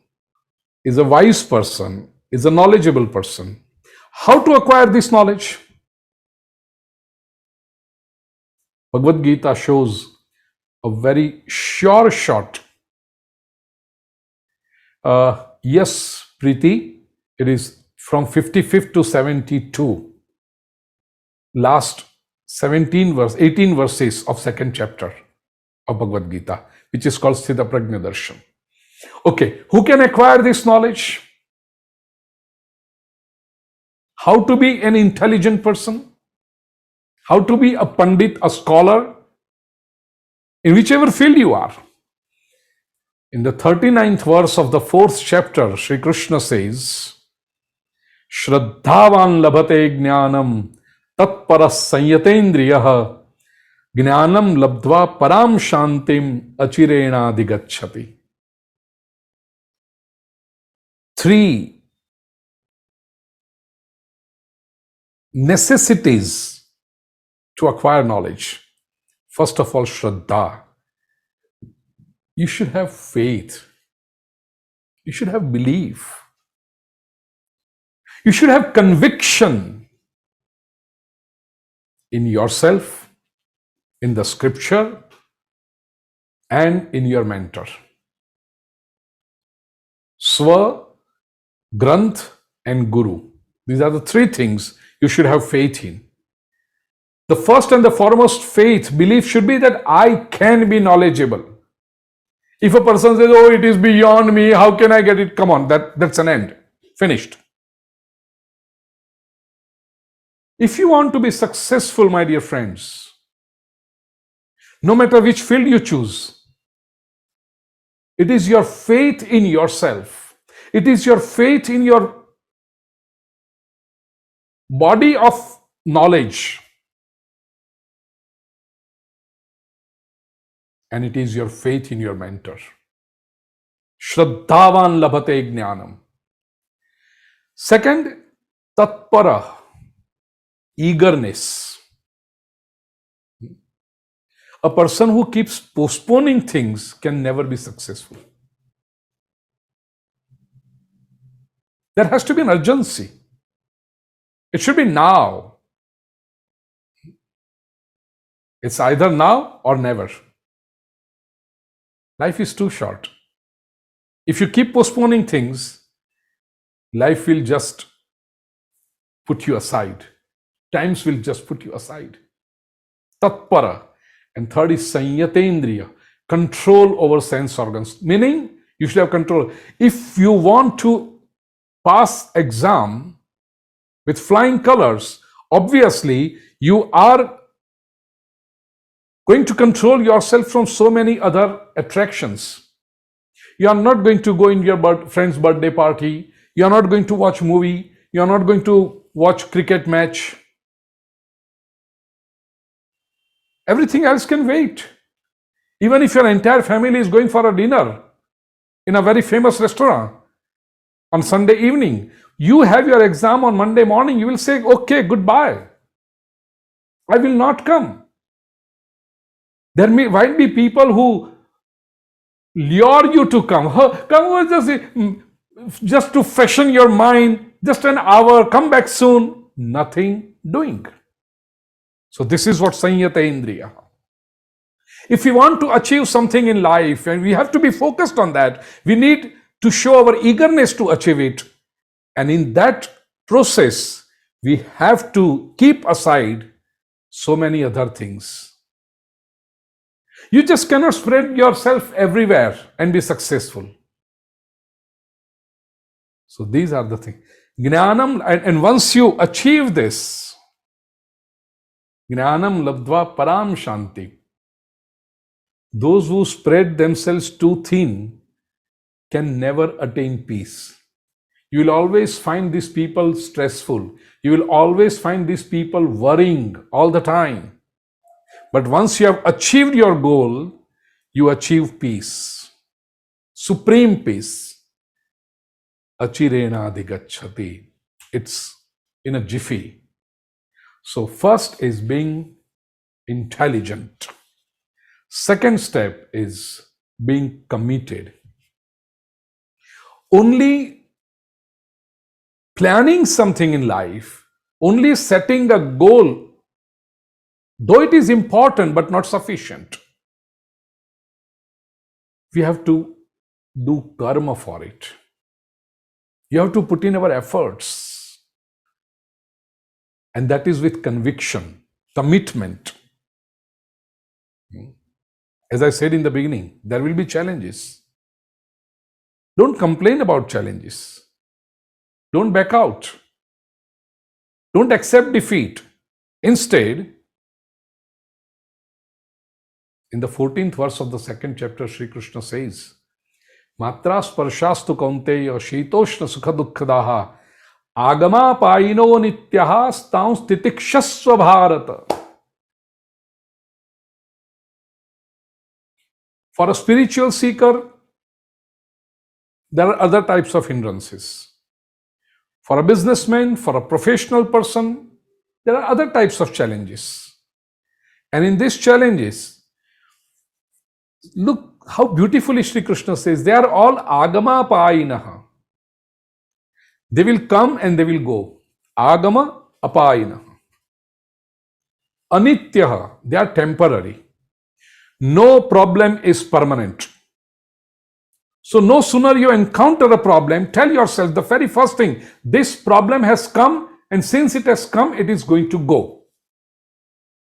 is a wise person, is a knowledgeable person. How to acquire this knowledge? Bhagavad Gita shows a very sure shot. Yes, Preeti, it is from 55th to 72. Last 18 verses of second chapter of Bhagavad Gita, which is called Sthita Prajna Darshan. Okay, who can acquire this knowledge? How to be an intelligent person? How to be a Pandit, a scholar, in whichever field you are. In the 39th verse of the 4th chapter, Sri Krishna says, Shraddhavan labhate jnanam tatparas sanyatendriyaha jnanam labdva param shantim achirena digacchati. 3 necessities to acquire knowledge. First of all, Shraddha. You should have faith. You should have belief. You should have conviction in yourself, in the scripture, and in your mentor. Swa, Granth, and Guru. These are the 3 things you should have faith in. The first and the foremost faith, belief should be that I can be knowledgeable. If a person says, oh, it is beyond me, how can I get it? Come on, that's an end. Finished. If you want to be successful, my dear friends, no matter which field you choose, it is your faith in yourself. It is your faith in your body of knowledge. And it is your faith in your mentor. Shraddhavan labhate jnanam. Second, tatpara, eagerness. A person who keeps postponing things can never be successful. There has to be an urgency. It should be now. It's either now or never. Life is too short. If you keep postponing things, life will just put you aside. Times will just put you aside. Tatpara. And third is Sanyatendriya, control over sense organs. Meaning, you should have control. If you want to pass exam with flying colors, obviously you are going to control yourself from so many other attractions. You are not going to go in your friend's birthday party. You are not going to watch movie. You are not going to watch cricket match. Everything else can wait. Even if your entire family is going for a dinner in a very famous restaurant on Sunday evening, you have your exam on Monday morning, you will say, okay, goodbye. I will not come. There might be people who lure you to come. Come just to fashion your mind, just an hour, come back soon. Nothing doing. So this is what Sanyata Indriya. If we want to achieve something in life, and we have to be focused on that, we need to show our eagerness to achieve it. And in that process, we have to keep aside so many other things. You just cannot spread yourself everywhere and be successful. So these are the things. Jnanam, and once you achieve this, Jnanam labdva param shanti. Those who spread themselves too thin can never attain peace. You will always find these people stressful. You will always find these people worrying all the time. But once you have achieved your goal, you achieve peace. Supreme peace. Achirena digachati. It's in a jiffy. So first is being intelligent. Second step is being committed. Only planning something in life, only setting a goal, though it is important but not sufficient. We have to do karma for it. You have to put in our efforts. And that is with conviction, commitment. As I said in the beginning, there will be challenges. Don't complain about challenges. Don't back out. Don't accept defeat. Instead, in the 14th verse of the second chapter, Sri Krishna says, Matra sparshastu kaunteya shitoshna sukha dukkhadaha agama paino nityaha staun titikshasva bharata. For a spiritual seeker, there are other types of hindrances. For a businessman, for a professional person, there are other types of challenges. And in these challenges, look how beautifully Sri Krishna says, they are all agama apayinaha. They will come and they will go. Agama apayinaha. Anityaha, they are temporary. No problem is permanent. So no sooner you encounter a problem, tell yourself the very first thing, this problem has come, and since it has come, it is going to go.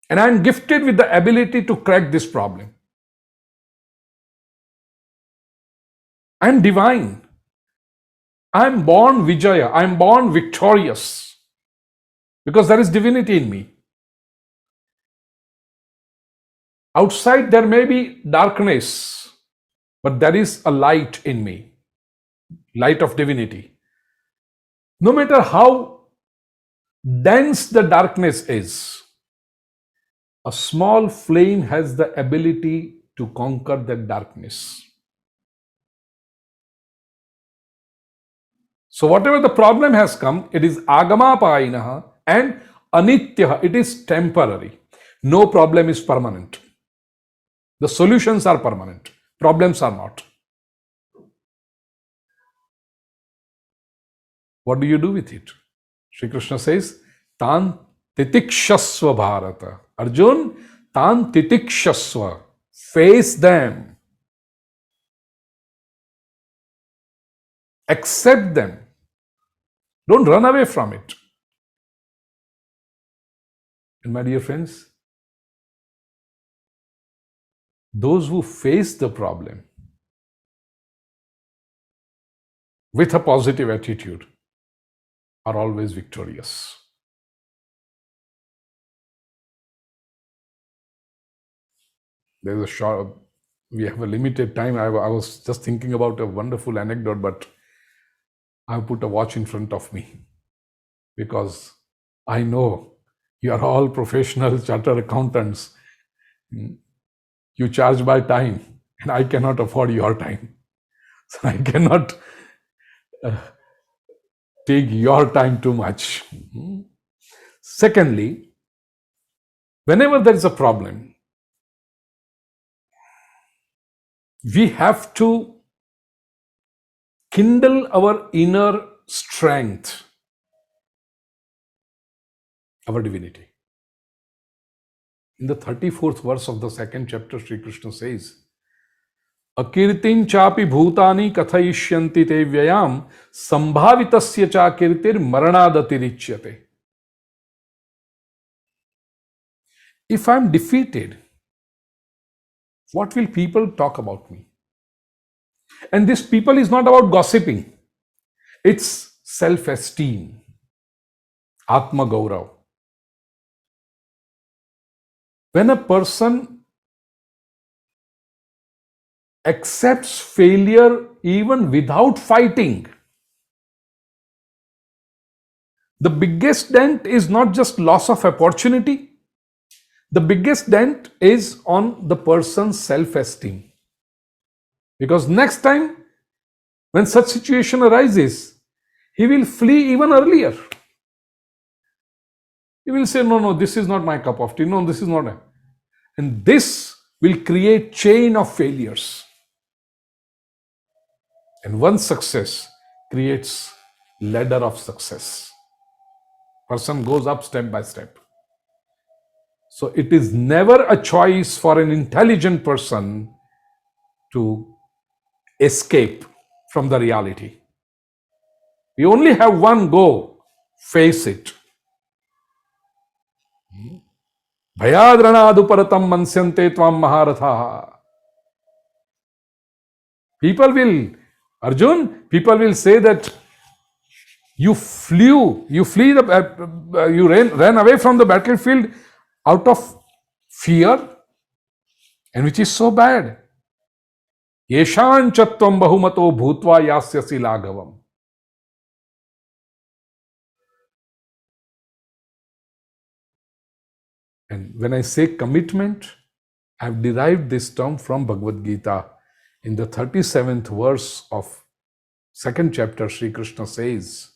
And I am gifted with the ability to crack this problem. I am divine. I am born Vijaya. I am born victorious. Because there is divinity in me. Outside there may be darkness, but there is a light in me, light of divinity. No matter how dense the darkness is, a small flame has the ability to conquer that darkness. So whatever the problem has come, it is agama painaha and anityaha, it is temporary. No problem is permanent. The solutions are permanent. Problems are not. What do you do with it? Sri Krishna says, Tan titikshasva bharata. Arjun, Tan titikshasva. Face them. Accept them. Don't run away from it. And my dear friends, those who face the problem with a positive attitude are always victorious. There's a short, we have a limited time. I was just thinking about a wonderful anecdote, but I've put a watch in front of me because I know you are all professional chartered accountants. You charge by time, and I cannot afford your time. So I cannot take your time too much. Secondly, whenever there is a problem, we have to kindle our inner strength, our divinity. In the 34th verse of the second chapter, Sri Krishna says, Akirtin chapi bhutani kathayishyanti te vyayam sambhavitasya cha kirtir maranadatirichyate. If I'm defeated, what will people talk about me? And this people is not about gossiping. It's self-esteem, Atma Gaurav. When a person accepts failure even without fighting, the biggest dent is not just loss of opportunity. The biggest dent is on the person's self-esteem. Because next time, when such situation arises, he will flee even earlier. He will say, no, this is not my cup of tea. No, this is not. And this will create chain of failures. And one success creates ladder of success. Person goes up step by step. So it is never a choice for an intelligent person to escape from the reality. We only have one go, face it. Bhayadranaduparatam mansyante tvam maharatha. People will say that you ran away from the battlefield out of fear, and which is so bad. Yeshan chatvam bahumato bhutva yasyasi laghavam. And when I say commitment, I have derived this term from Bhagavad Geeta. In the 37th verse of second chapter, Sri Krishna says,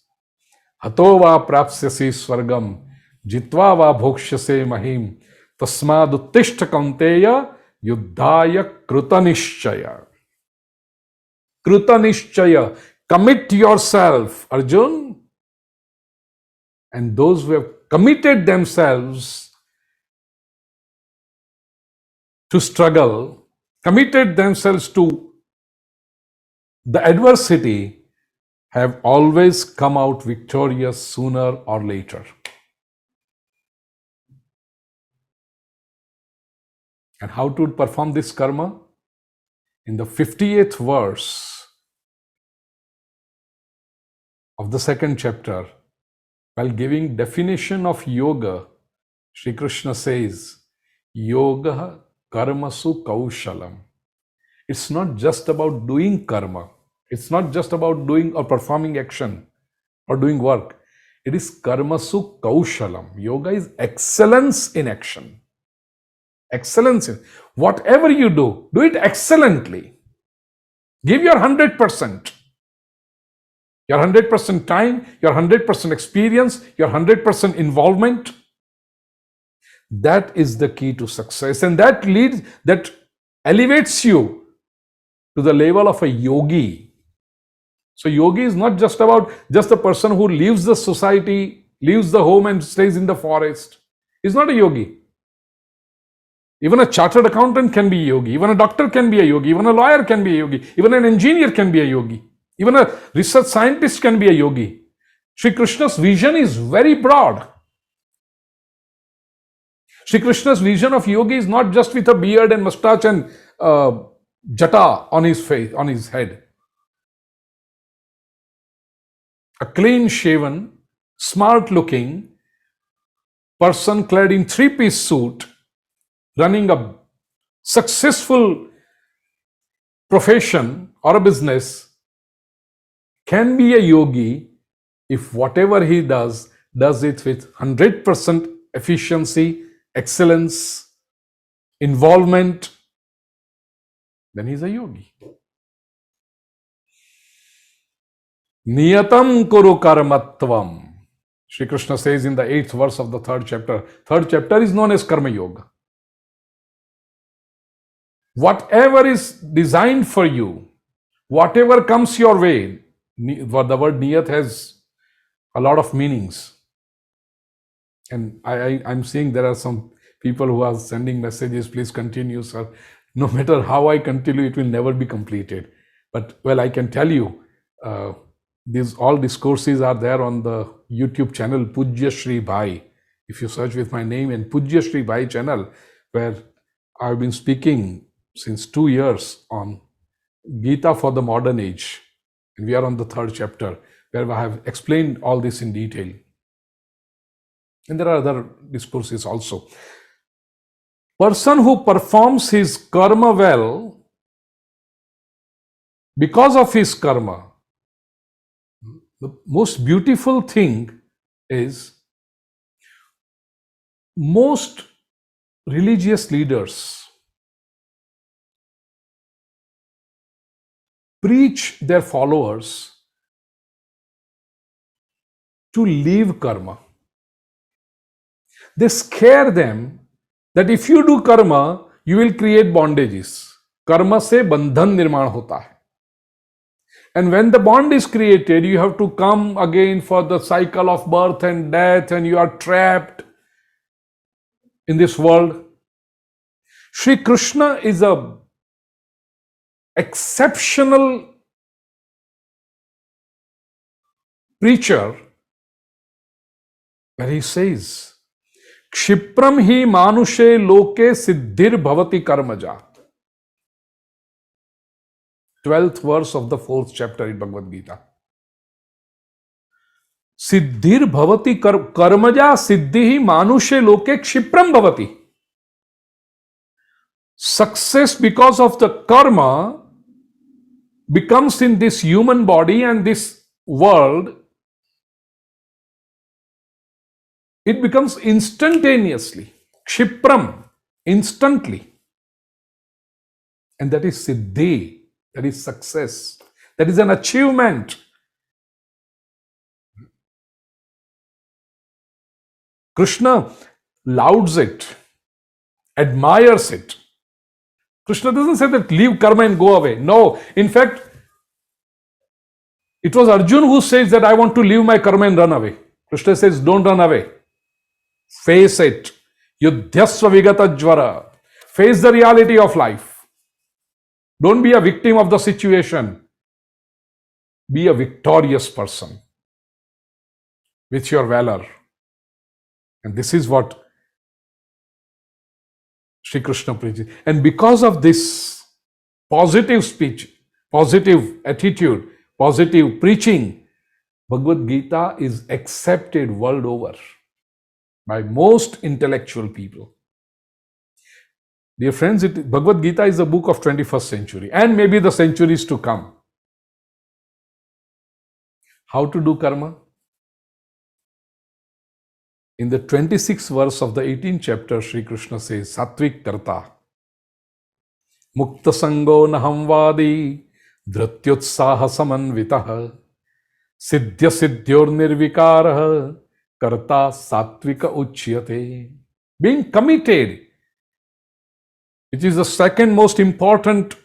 Hato va prapsyasi swargam, jitva va bhokshyase mahim, tasmad uttishta kaunteya, yuddhaya krutanishchaya. Krutanishchaya, commit yourself, Arjun. And those who have committed themselves to struggle, committed themselves to the adversity, have always come out victorious sooner or later. And how to perform this karma? In the 58th verse of the second chapter, while giving definition of yoga, Sri Krishna says, Yoga karmasu kaushalam. It's not just about doing karma. It's not just about doing or performing action or doing work. It is karmasu kaushalam. Yoga is excellence in action. Excellence in whatever you do it excellently. Give your 100%. Your 100% time, your 100% experience, your 100% involvement. That is the key to success, and that elevates you to the level of a yogi. So yogi is not just about just a person who leaves the society, leaves the home and stays in the forest. He's not a yogi. Even a chartered accountant can be a yogi. Even a doctor can be a yogi. Even a lawyer can be a yogi. Even an engineer can be a yogi. Even a research scientist can be a yogi. Sri Krishna's vision is very broad. Sri Krishna's vision of yogi is not just with a beard and mustache and jata on his face, on his head. A clean shaven, smart looking person clad in three-piece suit running a successful profession or a business can be a yogi if whatever he does it with 100% efficiency, excellence, involvement, then he's a yogi. Niyatam kuru karmatvam. Shri Krishna says in the 8th verse of the 3rd chapter. 3rd chapter is known as Karma Yoga. Whatever is designed for you, whatever comes your way, the word niyat has a lot of meanings. And I'm seeing there are some people who are sending messages, please continue, sir. No matter how I continue, it will never be completed. But, well, I can tell you, these all discourses are there on the YouTube channel Pujyashree Bhai. If you search with my name and Pujyashree Bhai channel, where I've been speaking since 2 years on Gita for the modern age. And we are on the 3rd chapter, where I have explained all this in detail. And there are other discourses also. Person who performs his karma well, because of his karma, the most beautiful thing is most religious leaders preach their followers to leave karma. They scare them that if you do karma, you will create bondages. Karma se bandhan nirman hota hai. And when the bond is created, you have to come again for the cycle of birth and death, and you are trapped in this world. Sri Krishna is a exceptional preacher where he says, Kshipram hi manushe loke siddhir bhavati karmajat. 12th verse of the 4th chapter in Bhagavad Geeta. Siddhir bhavati karmaja siddhi manushe loke kshipram bhavati. Success because of the karma becomes in this human body and this world, it becomes instantaneously, kshipram, instantly. And that is siddhi. That is success. That is an achievement. Krishna lauds it, admires it. Krishna doesn't say that leave karma and go away. No. In fact, it was Arjun who says that I want to leave my karma and run away. Krishna says, don't run away. Face it. Yudhyasva vigata jvara. Face the reality of life. Don't be a victim of the situation. Be a victorious person with your valor. And this is what Sri Krishna preaches. And because of this positive speech, positive attitude, positive preaching, Bhagavad Gita is accepted world over by most intellectual people. Dear friends, Bhagavad Gita is a book of 21st century and maybe the centuries to come. How to do karma? In the 26th verse of the 18th chapter, Sri Krishna says, Satvik karta, mukta sango naham vadi, dhrityutsaha samanvitaha, siddhya siddhyor nirvikaraha, karta satvika uchyate. Being committed, which is the second most important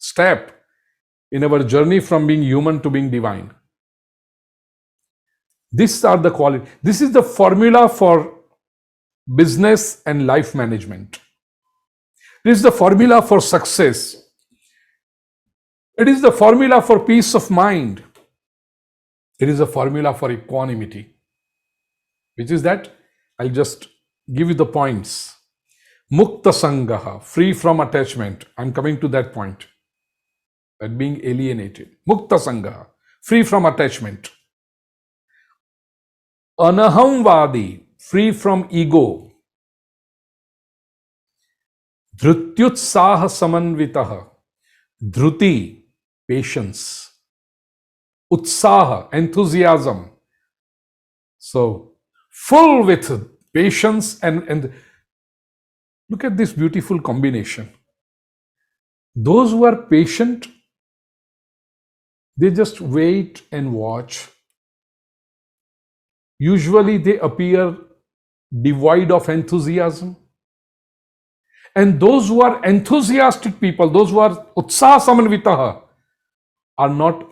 step in our journey from being human to being divine. These are the quality. This is the formula for business and life management. It is the formula for success. It is the formula for peace of mind. It is a formula for equanimity. Which is that? I'll just give you the points. Mukta Sangaha, free from attachment. I'm coming to that point. That being alienated. Mukta Sangaha, free from attachment. Anahamvadi, free from ego. Dhrutyutsaha samanvitaha, dhruti, patience. Utsaha, enthusiasm. So, full with patience and look at this beautiful combination. Those who are patient, they just wait and watch. Usually they appear devoid of enthusiasm. And those who are enthusiastic people, those who are utsaha samanvitaha, are not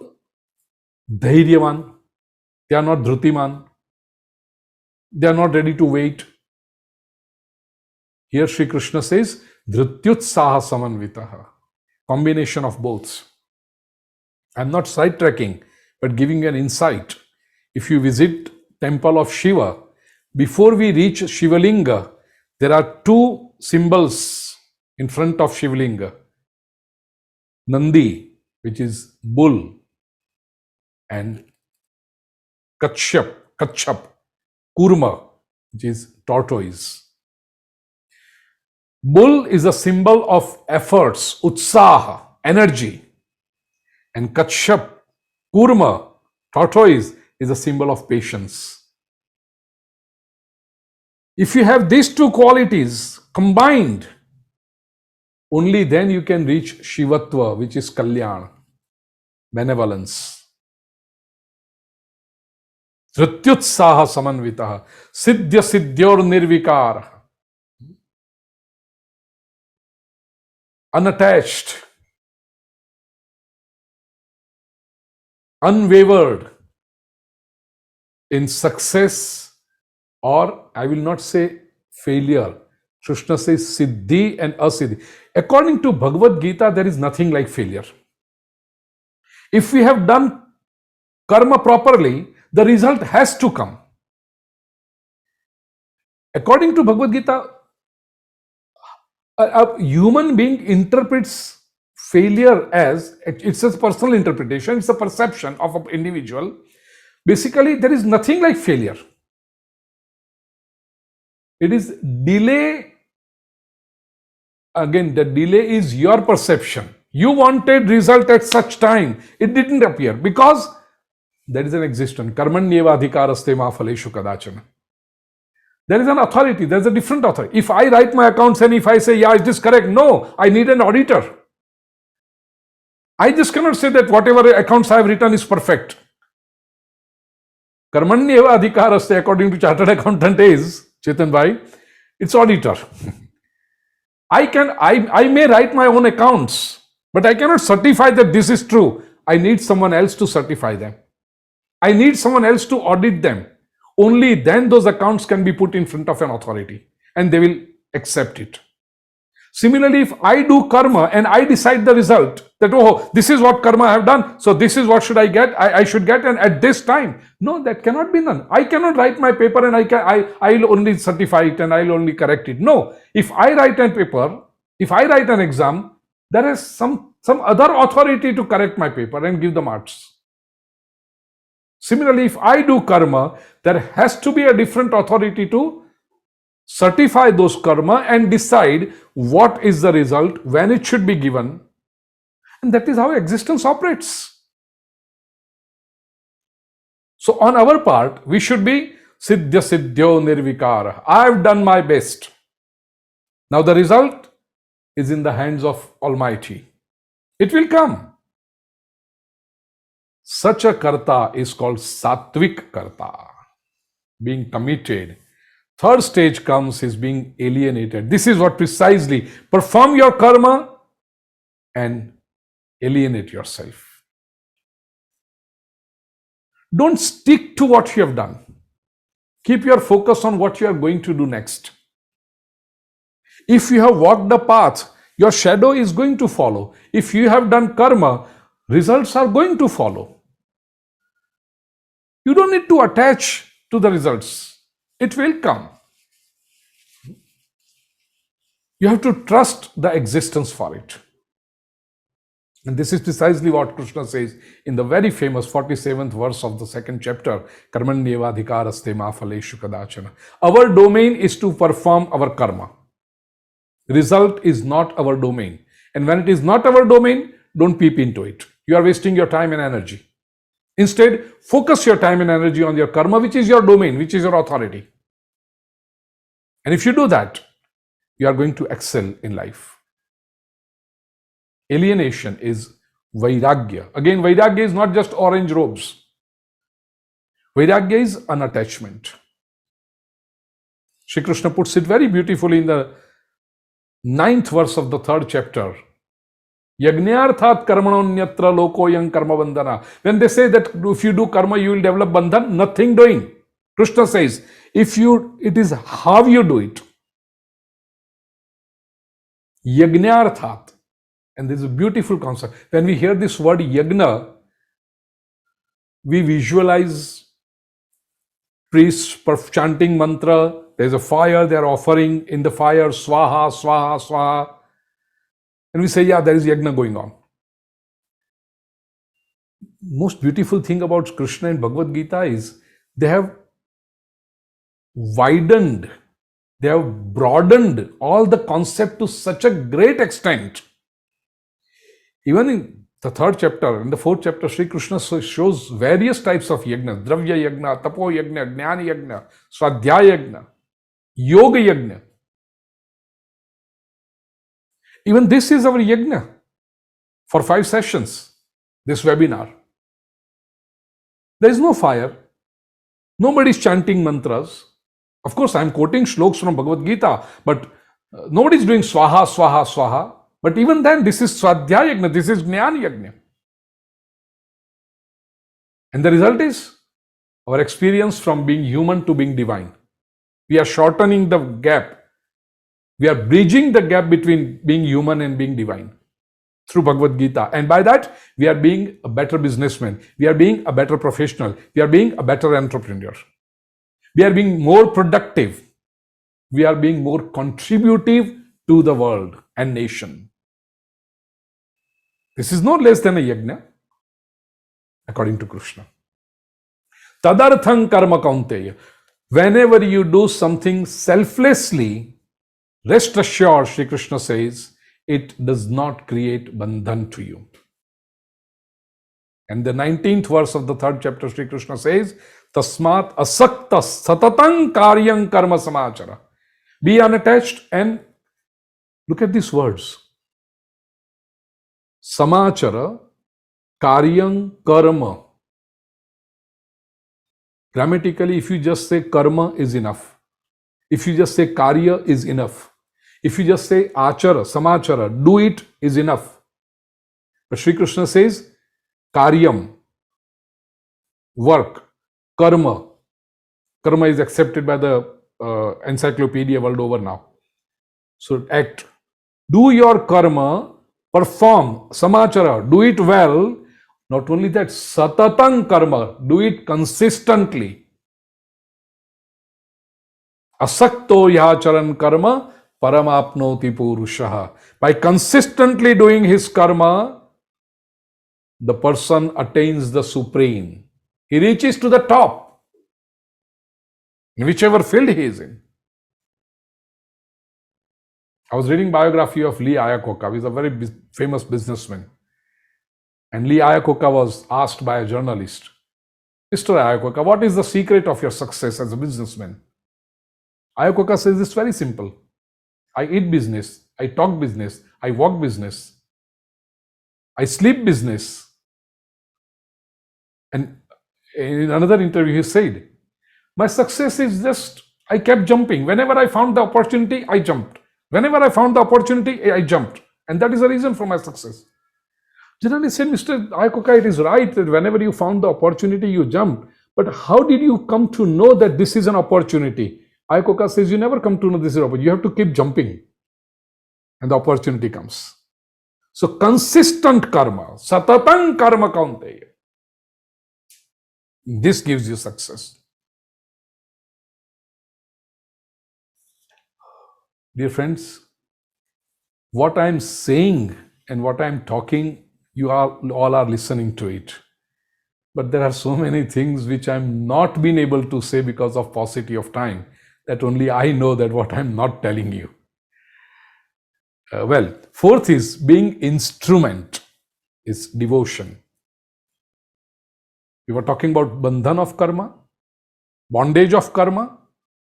dhairyavan, they are not dhrutiman, they are not ready to wait. Here Sri Krishna says, dhrutyutsaha samanvitaha, combination of both. I'm not sidetracking, but giving an insight. If you visit temple of Shiva, before we reach Shivalinga, there are two symbols in front of Shivalinga. Nandi, which is bull, and Kachap, Kurma, which is tortoise. Bull is a symbol of efforts, utsaha, energy. And Kachap, Kurma, tortoise, is a symbol of patience. If you have these two qualities combined, only then you can reach Shivatva, which is Kalyan, benevolence. Dhrutyutsaha samanvitaha, siddhya siddhyor nirvikara, unattached, unwavered in success, or I will not say failure. Krishna says siddhi and asiddhi. According to Bhagavad Geeta, there is nothing like failure. If we have done karma properly, the result has to come. According to Bhagavad Geeta, a human being interprets failure as, it's a personal interpretation, it's a perception of an individual. Basically, there is nothing like failure. It is delay. Again, the delay is your perception. You wanted result at such time, it didn't appear because there is an existence. Karmanyeva adhikaraste ma phaleshu kadachana. There is an authority, there is a different authority. If I write my accounts and if I say, yeah, is this correct? No, I need an auditor. I just cannot say that whatever accounts I have written is perfect. Karmanyeva adhikaraste, according to chartered accountant, is, Chetan bhai, it's auditor. I may write my own accounts, but I cannot certify that this is true. I need someone else to certify them. I need someone else to audit them. Only then those accounts can be put in front of an authority and they will accept it. Similarly, if I do karma and I decide the result that, oh, this is what karma I have done, so this is what should I get, I should get, and at this time. No, that cannot be done. I cannot write my paper and I'll only certify it and I'll only correct it. No, if I write a paper, if I write an exam, there is some other authority to correct my paper and give the marks. Similarly, if I do karma, there has to be a different authority to certify those karma and decide what is the result, when it should be given. And that is how existence operates. So on our part, we should be siddhya siddhyo nirvikara. I have done my best. Now the result is in the hands of Almighty. It will come. Such a karta is called sattvic karta, being committed. Third stage comes is being alienated. This is what precisely, perform your karma and alienate yourself. Don't stick to what you have done. Keep your focus on what you are going to do next. If you have walked the path, Your shadow is going to follow. If you have done karma, results are going to follow. You don't need to attach to the results. It will come. You have to trust the existence for it. And this is precisely what Krishna says in the very famous 47th verse of the second chapter, Karmanyevadhikaraste ma phaleshu kadachana. Our domain is to perform our karma. Result is not our domain. And when it is not our domain, don't peep into it. You are wasting your time and energy. Instead, focus your time and energy on your karma, which is your domain, which is your authority. And if you do that, you are going to excel in life. Alienation is vairagya. Again, vairagya is not just orange robes. Vairagya is unattachment. Shri Krishna puts it very beautifully in the 9th verse of the 3rd chapter. Yajnarthat karmanonyatra lokoyam karma bandhana. When they say that if you do karma, you will develop bandhan, nothing doing. Krishna says, it is how you do it. Yajnarthat. And this is a beautiful concept. When we hear this word yagna, we visualize priests chanting mantra. There's a fire, they're offering in the fire, swaha, swaha, swaha. And we say, yeah, there is yagna going on. Most beautiful thing about Krishna and Bhagavad Gita is they have widened, they have broadened all the concept to such a great extent. Even in the 3rd chapter, in the 4th chapter, Sri Krishna shows various types of yagna. Dravya yagna, tapo yagna, jnana yagna, swadhyaya yagna, yoga yagna. Even this is our yagna for 5 sessions, this webinar. There is no fire. Nobody is chanting mantras. Of course, I am quoting shloks from Bhagavad Gita, but nobody is doing swaha, swaha, swaha. But even then, this is swadhyaya yagna, this is jnana yagna. And the result is our experience from being human to being divine. We are shortening the gap. We are bridging the gap between being human and being divine through Bhagavad Gita. And by that, we are being a better businessman. We are being a better professional. We are being a better entrepreneur. We are being more productive. We are being more contributive to the world and nation. This is no less than a yajna, according to Krishna. Tadartham karma kaunteya. Whenever you do something selflessly, rest assured, Shri Krishna says, it does not create bandhan to you. And the 19th verse of the 3rd chapter, Shri Krishna says, Tasmat asakta satatang karyam karma samachara. Be unattached and look at these words. Samachara karyam karma. Grammatically, if you just say karma is enough. If you just say karya is enough. If you just say achara, samachara, do it is enough. But Sri Krishna says karyam, work, karma. Karma is accepted by the encyclopedia world over now. So act. Do your karma, perform, samachara, do it well. Not only that, satatang karma, do it consistently. Asakto yacharan karma paramapnoti purushaha. By consistently doing his karma, the person attains the supreme. He reaches to the top, in whichever field he is in. I was reading biography of Lee Iacocca. He is a very famous businessman. And Lee Iacocca was asked by a journalist, Mr. Iacocca, what is the secret of your success as a businessman? Iacocca says it's very simple. I eat business, I talk business, I walk business, I sleep business. And in another interview, he said, my success is just, I kept jumping. Whenever I found the opportunity, I jumped. Whenever I found the opportunity, I jumped. And that is the reason for my success. Journalist said, Mr. Iacocca, it is right that whenever you found the opportunity, you jumped. But how did you come to know that this is an opportunity? Iacocca says, you never come to know this is an opportunity. You have to keep jumping. and the opportunity comes. So consistent karma, satatan karma kaunteya. This gives you success. Dear friends, what I'm saying and what I'm talking, you all are listening to it. But there are so many things which I'm not been able to say because of paucity of time, that only I know that what I'm not telling you. Well, fourth is being instrument, is devotion. We were talking about bandhan of karma, bondage of karma.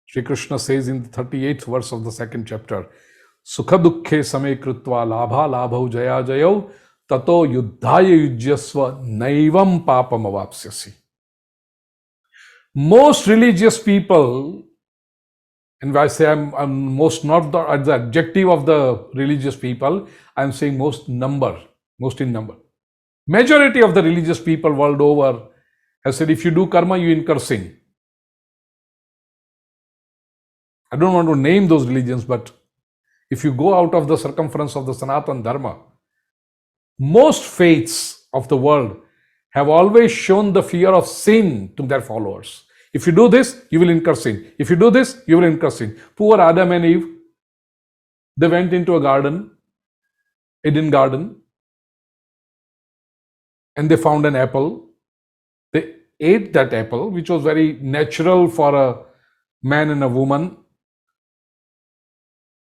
Sri Krishna says in the 38th verse of the second chapter, Sukha dukkhe same krutva labha labhau jaya jayau tato yuddhaya yujyasva naivam papam avapsyasi. Most religious people, and when I say I'm most not the adjective of the religious people, I'm saying most in number. Majority of the religious people world over have said, if you do karma, you incur sin. I don't want to name those religions, but if you go out of the circumference of the Sanatana Dharma, most faiths of the world have always shown the fear of sin to their followers. If you do this, you will incur sin. If you do this, you will incur sin. Poor Adam and Eve, they went into a garden, Eden garden, and they found an apple. They ate that apple, which was very natural for a man and a woman.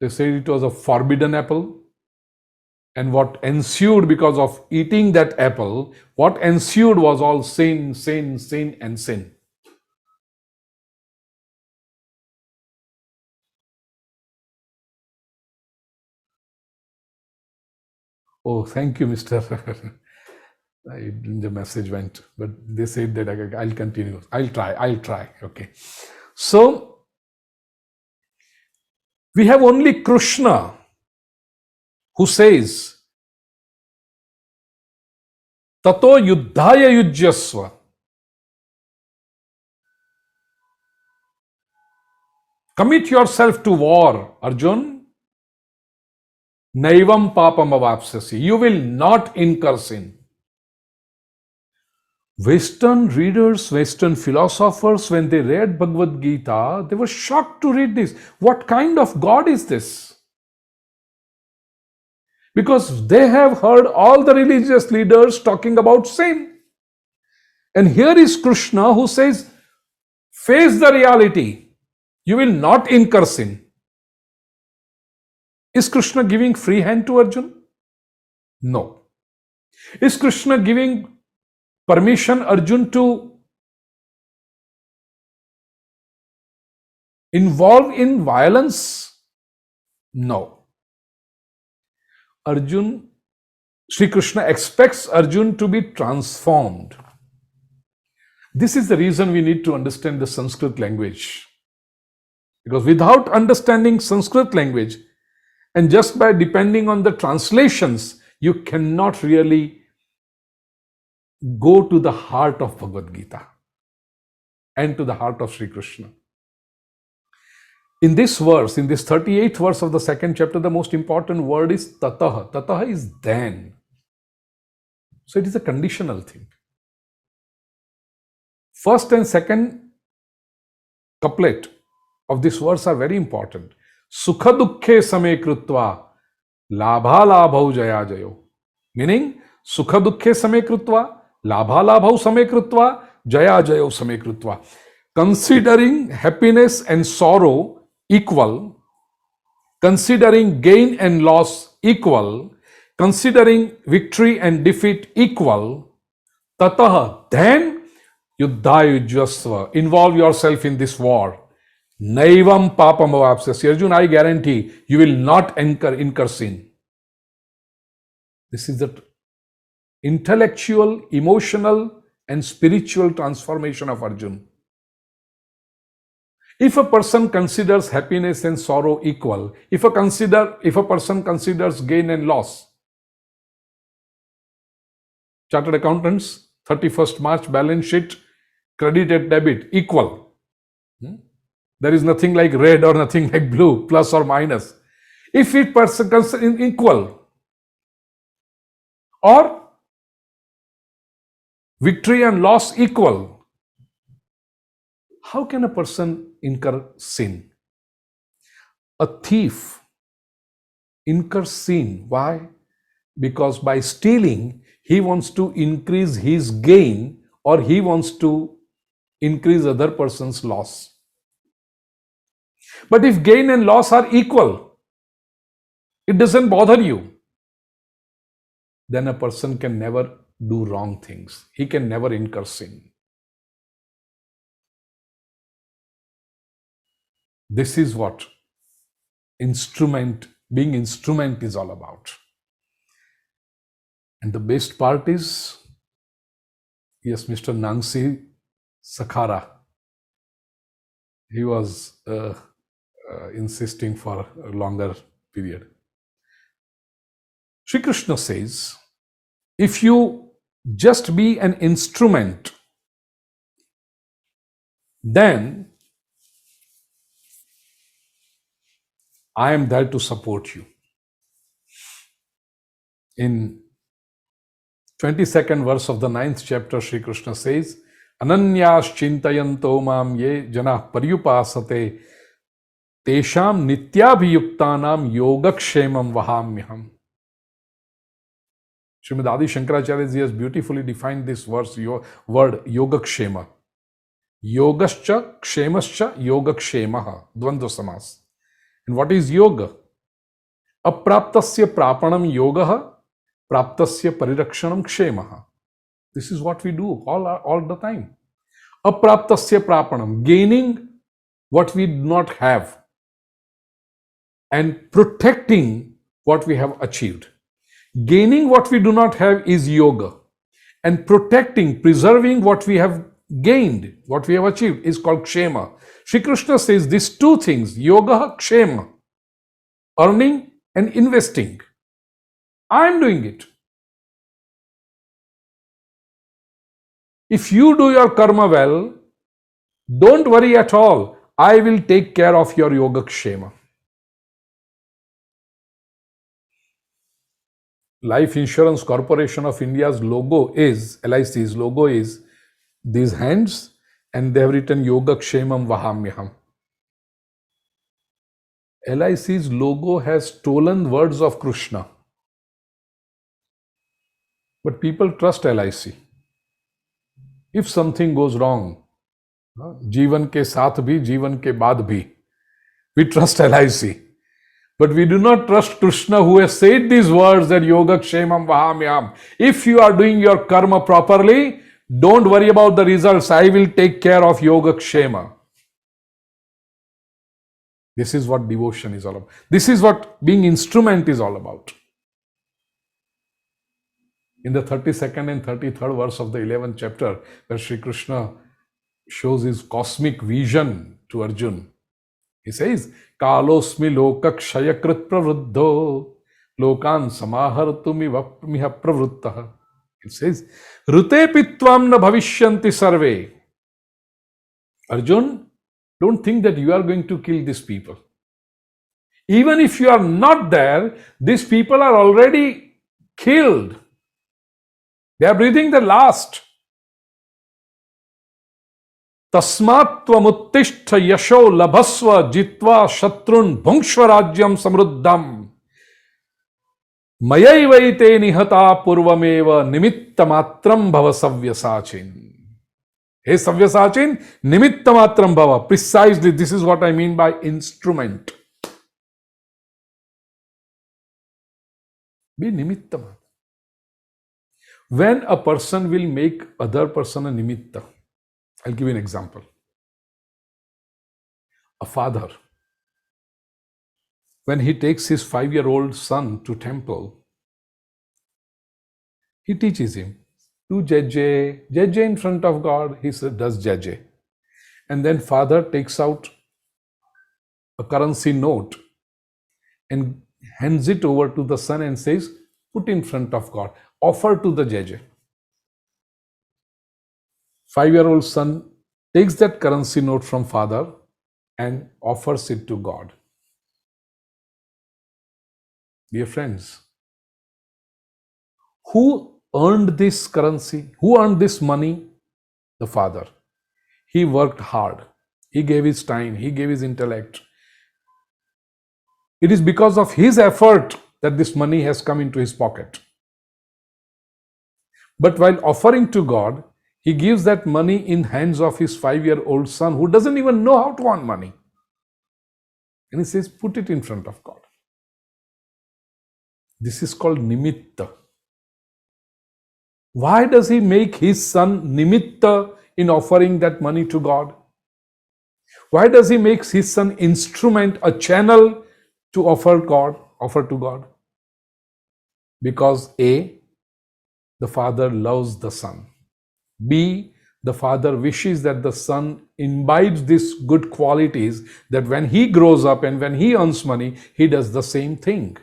They said it was a forbidden apple. And what ensued because of eating that apple, what ensued was all sin, sin, sin, and sin. Oh, thank you, Mr. The message went, but they said that I'll continue. I'll try. Okay. So, we have only Krishna who says, Tato yuddhaya yujyasva. Commit yourself to war, Arjun. Naivam papam avapsyasi. You will not incur sin. Western readers, Western philosophers, when they read Bhagavad Geeta, they were shocked to read this. What kind of God is this? Because they have heard all the religious leaders talking about sin. And here is Krishna who says, face the reality. You will not incur sin. Is Krishna giving free hand to Arjun? No. Is Krishna giving permission Arjun to involve in violence? No. Sri Krishna expects Arjun to be transformed. This is the reason we need to understand the Sanskrit language. Because without understanding Sanskrit language, and just by depending on the translations, you cannot really go to the heart of Bhagavad Gita and to the heart of Sri Krishna. In this verse, in this 38th verse of the second chapter, the most important word is tataha. Tataha is then. So it is a conditional thing. First and second couplet of this verse are very important. Sukha dukkhe same krutva labha labhau jaya jayo. Meaning, sukha dukkhe same krutva labha labhau same krutva jaya jayo same krutva. Considering happiness and sorrow equal, considering gain and loss equal, considering victory and defeat equal, tataha, then yuddhaya yujyasva, involve yourself in this war. Naivam papam avapsyasi. Arjun, I guarantee you will not incur sin. This is the intellectual, emotional, and spiritual transformation of Arjun. If a person considers happiness and sorrow equal, if a person considers gain and loss, chartered accountants, 31st March balance sheet, credit and debit equal. There is nothing like red or nothing like blue, plus or minus. If it considers equal, or victory and loss equal, how can a person incur sin? A thief incurs sin. Why? Because by stealing, he wants to increase his gain, or he wants to increase other person's loss. But if gain and loss are equal, it doesn't bother you, then a person can never do wrong things. He can never incur sin. This is what being instrument is all about. And the best part is, yes, Mr. Nancy Sakhara, he was insisting for a longer period. Sri Krishna says, if you just be an instrument, then I am there to support you. In 22nd verse of the 9th chapter, Sri Krishna says, Ananyas chintayanto mam ye janah paryupasate tesham nityabhiyuktanam yogakshemam vahamyaham. Srimad Adi Shankaracharya ji has beautifully defined this word yogakshema. Yogascha kshemascha yogakshemaha, dvandva samas. And what is yoga? Apraptasya prapanam yogaha, praptasya parirakshanam kshemaha. This is what we do all the time. Apraptasya prapanam, gaining what we do not have and protecting what we have achieved. Gaining what we do not have is yoga, and protecting, preserving what we have gained, what we have achieved, is called kshema. Sri Krishna says these two things, yoga, kshema, earning and investing. I am doing it. If you do your karma well, don't worry at all. I will take care of your yoga kshema. Life Insurance Corporation of India's logo is, LIC's logo is these hands, and they have written Yoga Kshemam Vahamyaham. LIC's logo has stolen words of Krishna. But people trust LIC. If something goes wrong, Jeevan ke saath bhi, Jeevan ke baad bhi, we trust LIC. But we do not trust Krishna, who has said these words that Yoga Kshemam Vahamyam. If you are doing your karma properly, don't worry about the results. I will take care of Yoga Kshema. This is what devotion is all about. This is what being instrument is all about. In the 32nd and 33rd verse of the 11th chapter, where Sri Krishna shows his cosmic vision to Arjuna, he says, Kalosmi lokak shayakrit pravruddho lokan samahartumi miha pravruttaha. It says, Rute pitvam na bhavishyanti sarve. Arjun, don't think that you are going to kill these people. Even if you are not there, these people are already killed. They are breathing their last. Tasmat tvamuttishta yasho labhasva jitva shatrun bhungshvarajyam samruddham mayaivaite nihata purvameva nimittamatram bhava savyasachin. Hey savyasachin, nimittamatram bhava. Precisely, this is what I mean by instrument. Be nimittamatram. When a person will make other person a nimitta, I'll give you an example. A father, when he takes his 5-year-old son to temple, he teaches him, do Jai in front of God. He does Jai. And then father takes out a currency note and hands it over to the son and says, put in front of God. Offer to the Jai. 5-year-old son takes that currency note from father and offers it to God. Dear friends, who earned this currency? Who earned this money? The Father. He worked hard. He gave his time. He gave his intellect. It is because of his effort that this money has come into his pocket. But while offering to God, he gives that money in hands of his 5-year-old son who doesn't even know how to earn money. And he says, put it in front of God. This is called nimitta. Why does he make his son nimitta in offering that money to God? Why does he make his son instrument, a channel to offer to God? Because A, the father loves the son. B, the father wishes that the son imbibes these good qualities, that when he grows up and when he earns money, he does the same thing.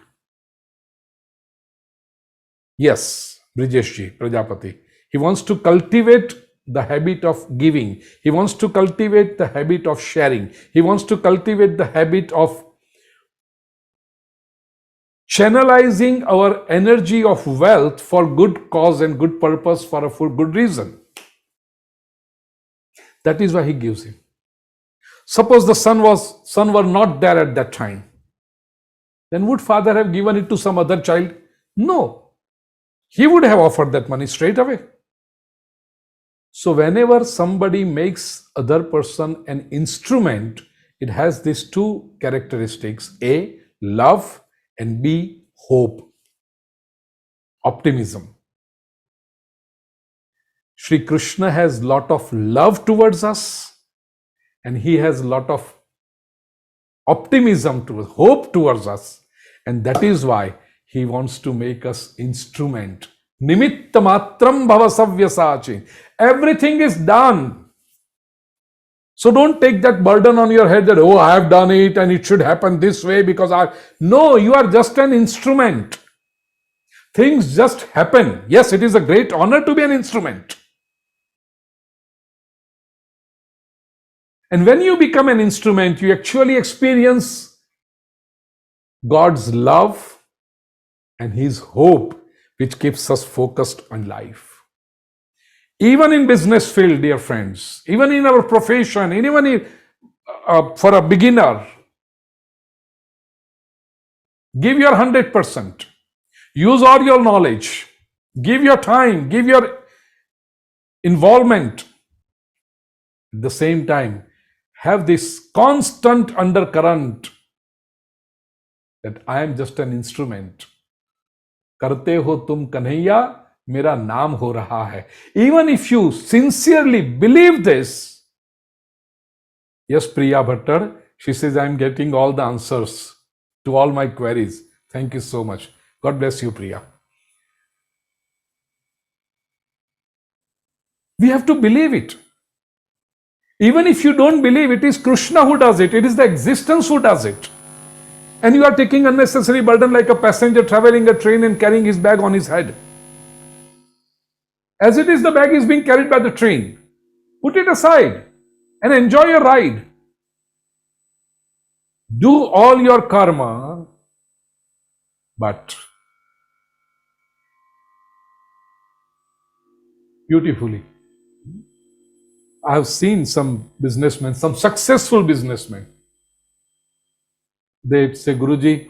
Yes, Brijeshji, Prajapati. He wants to cultivate the habit of giving. He wants to cultivate the habit of sharing. He wants to cultivate the habit of channelizing our energy of wealth for good cause and good purpose for good reason. That is why he gives him. Suppose the son were not there at that time. Then would father have given it to some other child? No. He would have offered that money straight away. So whenever somebody makes other person an instrument, it has these two characteristics: A, love, and B, hope, optimism. Shri Krishna has lot of love towards us, and he has lot of optimism towards, hope towards us, and that is why he wants to make us instrument. Nimitta matram bhava savyasachin. Everything is done. So don't take that burden on your head that, oh, I have done it and it should happen this way because No, you are just an instrument. Things just happen. Yes, it is a great honor to be an instrument. And when you become an instrument, you actually experience God's love and his hope, which keeps us focused on life. Even in business field, dear friends, even in our profession, even for a beginner, give your 100%. Use all your knowledge. Give your time. Give your involvement. At the same time, have this constant undercurrent that I am just an instrument. Karte ho tum kanhaiya, mera naam ho raha hai. Even if you sincerely believe this, yes, Priya Bhattar, she says, I am getting all the answers to all my queries. Thank you so much. God bless you, Priya. We have to believe it. Even if you don't believe, it is Krishna who does it. It is the existence who does it. And you are taking unnecessary burden like a passenger traveling a train and carrying his bag on his head. As it is, the bag is being carried by the train. Put it aside and enjoy your ride. Do all your karma, but beautifully. I have seen some businessmen, some successful businessmen. They say, Guruji,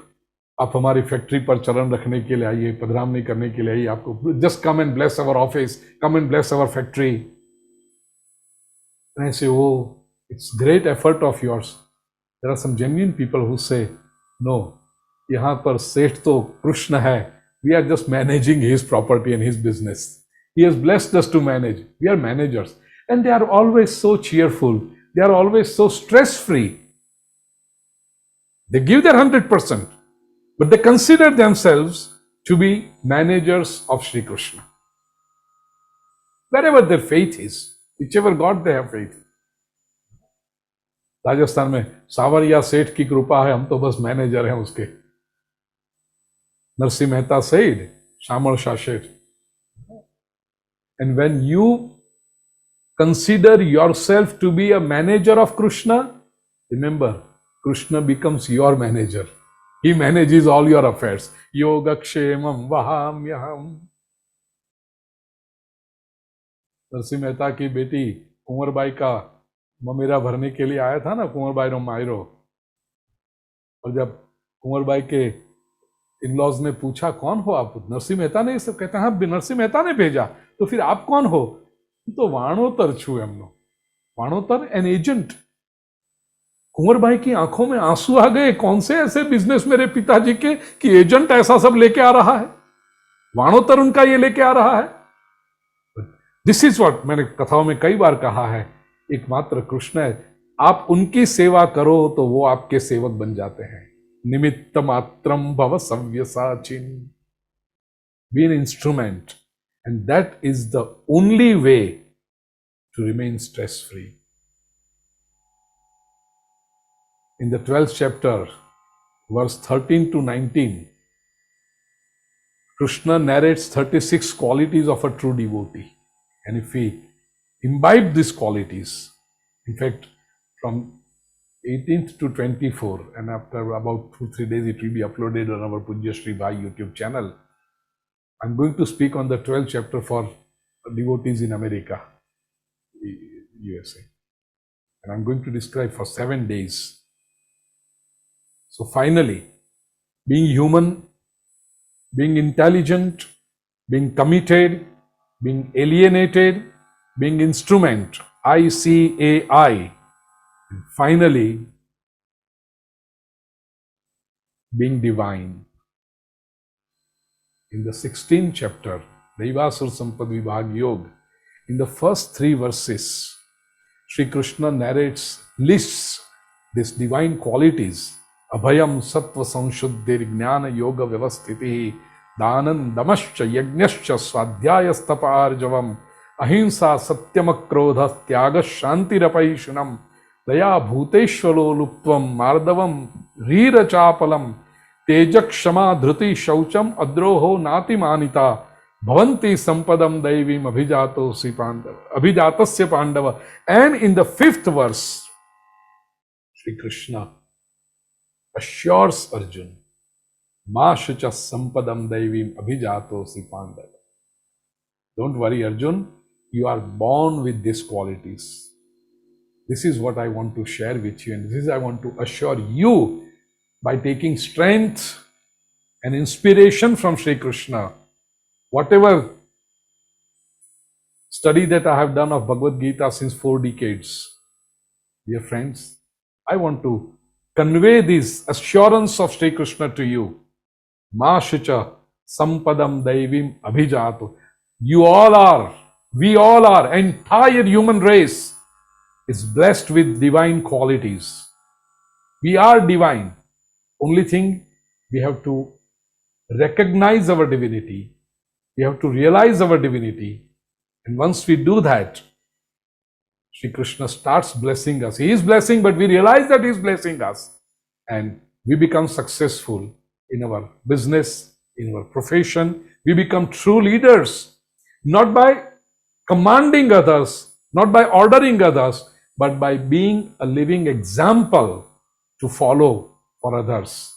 आप हमारी factory पर चरण रखने के लिए आइए, पधरामनी करने के लिए आइए, आपको just come and bless our office, come and bless our factory. And I say, oh, it's great effort of yours. There are some genuine people who say, no, यहाँ पर सेठ तो कृष्ण है. We are just managing his property and his business. He has blessed us to manage. We are managers. And they are always so cheerful. They are always so stress-free. They give their 100%, but they consider themselves to be managers of Sri Krishna. Wherever their faith is, whichever God they have faith. Rajasthan में सावरिया सेठ की कृपा है, हम तो बस manager हैं उसके. Narsi Mehta said, Shamal Shah Seth. And when you consider yourself to be a manager of Krishna, remember, Krishna becomes your manager. He manages all your affairs. Yogakshemam vahamyaham. Narasimha Mehta की बेटी कुंवरबाई का ममेरा भरने के लिए आया था ना, कुंवरबाई रो मायरो, और जब कुंवरबाई के इन-लॉज ने पूछा कौन हो आप, नरसिंह मेहता ने, सब कहते हैं हाँ नरसिंह मेहता ने भेजा, तो फिर आप कौन हो? तो वाणोतर छू एमनो, वाणोतर एन एजेंट। कुंवरबाई की आंखों में आंसू आ गए, कौन से ऐसे बिजनेस मेरे पिताजी के कि एजेंट ऐसा सब लेके आ रहा है, वाणोतर उनका ये लेके आ रहा है। दिस इज व्हाट मैंने कथाओं में कई बार कहा है, एकमात्र कृष्ण है, आप उनकी सेवा करो तो वो आपके सेवक बन जाते हैं। निमित्त मात्रम भव Savyasachin, be an instrument, and that is the only way to remain stress free. In the 12th chapter, verse 13 to 19, Krishna narrates 36 qualities of a true devotee. And if we imbibe these qualities, in fact, from 18th to 24, and after about 2-3 days, it will be uploaded on our Pujyashree Bhupendrabhai YouTube channel. I'm going to speak on the 12th chapter for devotees in America, USA. And I'm going to describe for 7 days. So finally, being human, being intelligent, being committed, being alienated, being instrument, ICAI, and finally, being divine. In the 16th chapter, Daivasur Sampad Vibhag Yoga, in the first 3 verses, Sri Krishna lists these divine qualities. अभयम सत्व संशुद्धिर ज्ञान योग व्यवस्थिति दानं दमश्च यज्ञश्च स्वाध्यायस्तपार्जवम अहिंसा सत्यम क्रोध त्याग शांतिरपैशुनम दया भूतेश्वरो लुप्त्वम मार्दवम रीरचापलम तेज क्षमा धृति शौचम अद्रोहो नातिमानिता भवन्ति संपदम दैवीम अभिजातोसि पांडव अभिजातस्य Pandava. And in the 5th verse, Sri Krishna assures Arjun, Mashacha sampadam daivim abhijatosi pandava. Don't worry, Arjun, you are born with these qualities. This is what I want to share with you, and this is I want to assure you by taking strength and inspiration from Sri Krishna. Whatever study that I have done of Bhagavad Geeta since 4 decades, dear friends, I want to convey this assurance of Sri Krishna to you. Mashacha sampadam daivim abhijato. You all are, we all are, entire human race is blessed with divine qualities. We are divine. Only thing, we have to recognize our divinity. We have to realize our divinity. And once we do that, Sri Krishna starts blessing us. He is blessing, but we realize that He is blessing us. And we become successful in our business, in our profession. We become true leaders, not by commanding others, not by ordering others, but by being a living example to follow for others,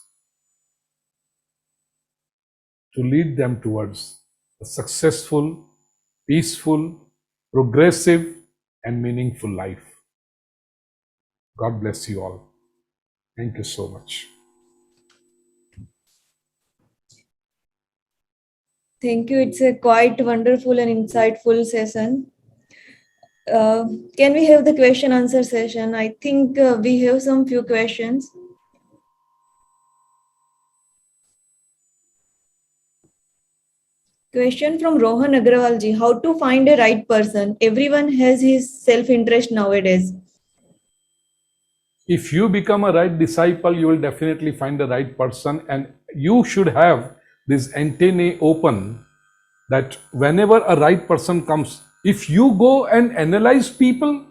to lead them towards a successful, peaceful, progressive, and meaningful life. God bless you all. Thank you so much. Thank you. It's a quite wonderful and insightful session. Can we have the question answer session? I think we have some few questions. Question from Rohan Agrawal ji. How to find a right person? Everyone has his self-interest nowadays. If you become a right disciple, you will definitely find the right person, and you should have this antennae open that whenever a right person comes, if you go and analyze people,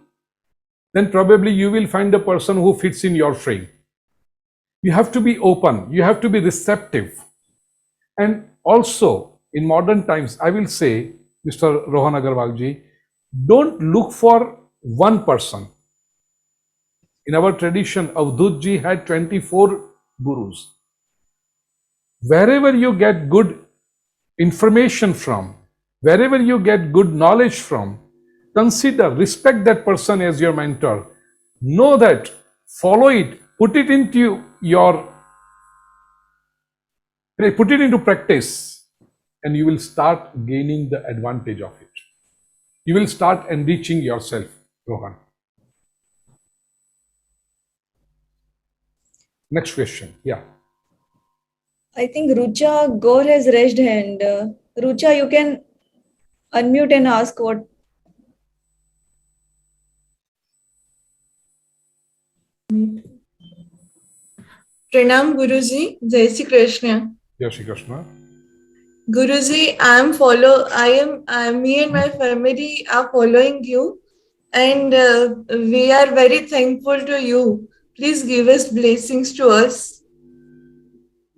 then probably you will find a person who fits in your frame. You have to be open, you have to be receptive. And also, in modern times, I will say, Mr. Rohan Agarwal ji, don't look for one person. In our tradition, Avdut ji had 24 gurus. Wherever you get good information from, wherever you get good knowledge from, consider, respect that person as your mentor. Know that, follow it, put it into practice, and you will start gaining the advantage of it. You will start enriching yourself, Rohan. Next question. Yeah. I think Rucha Gaur has raised hand. Rucha, you can unmute and ask what. Pranam Guruji, Jai Shri Krishna. Jai Shri Krishna. Guruji, me and my family are following you, and we are very thankful to you. Please give us blessings to us.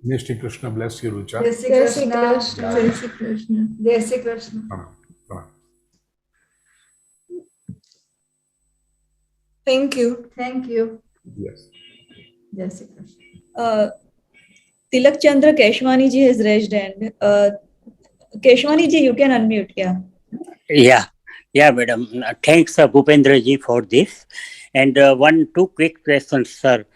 May Shri Krishna bless you, Rucha. Jai Shri Krishna. Jai Shri Krishna. Jai Shri Krishna. Pranam. Thank you. Thank you. Yes. Jai Shri Krishna. Tilak Chandra Keshwani ji has raised hand. Keshwani ji, you can unmute. Yeah, madam. Thanks, Bhupendra ji, for this. And two quick questions, sir.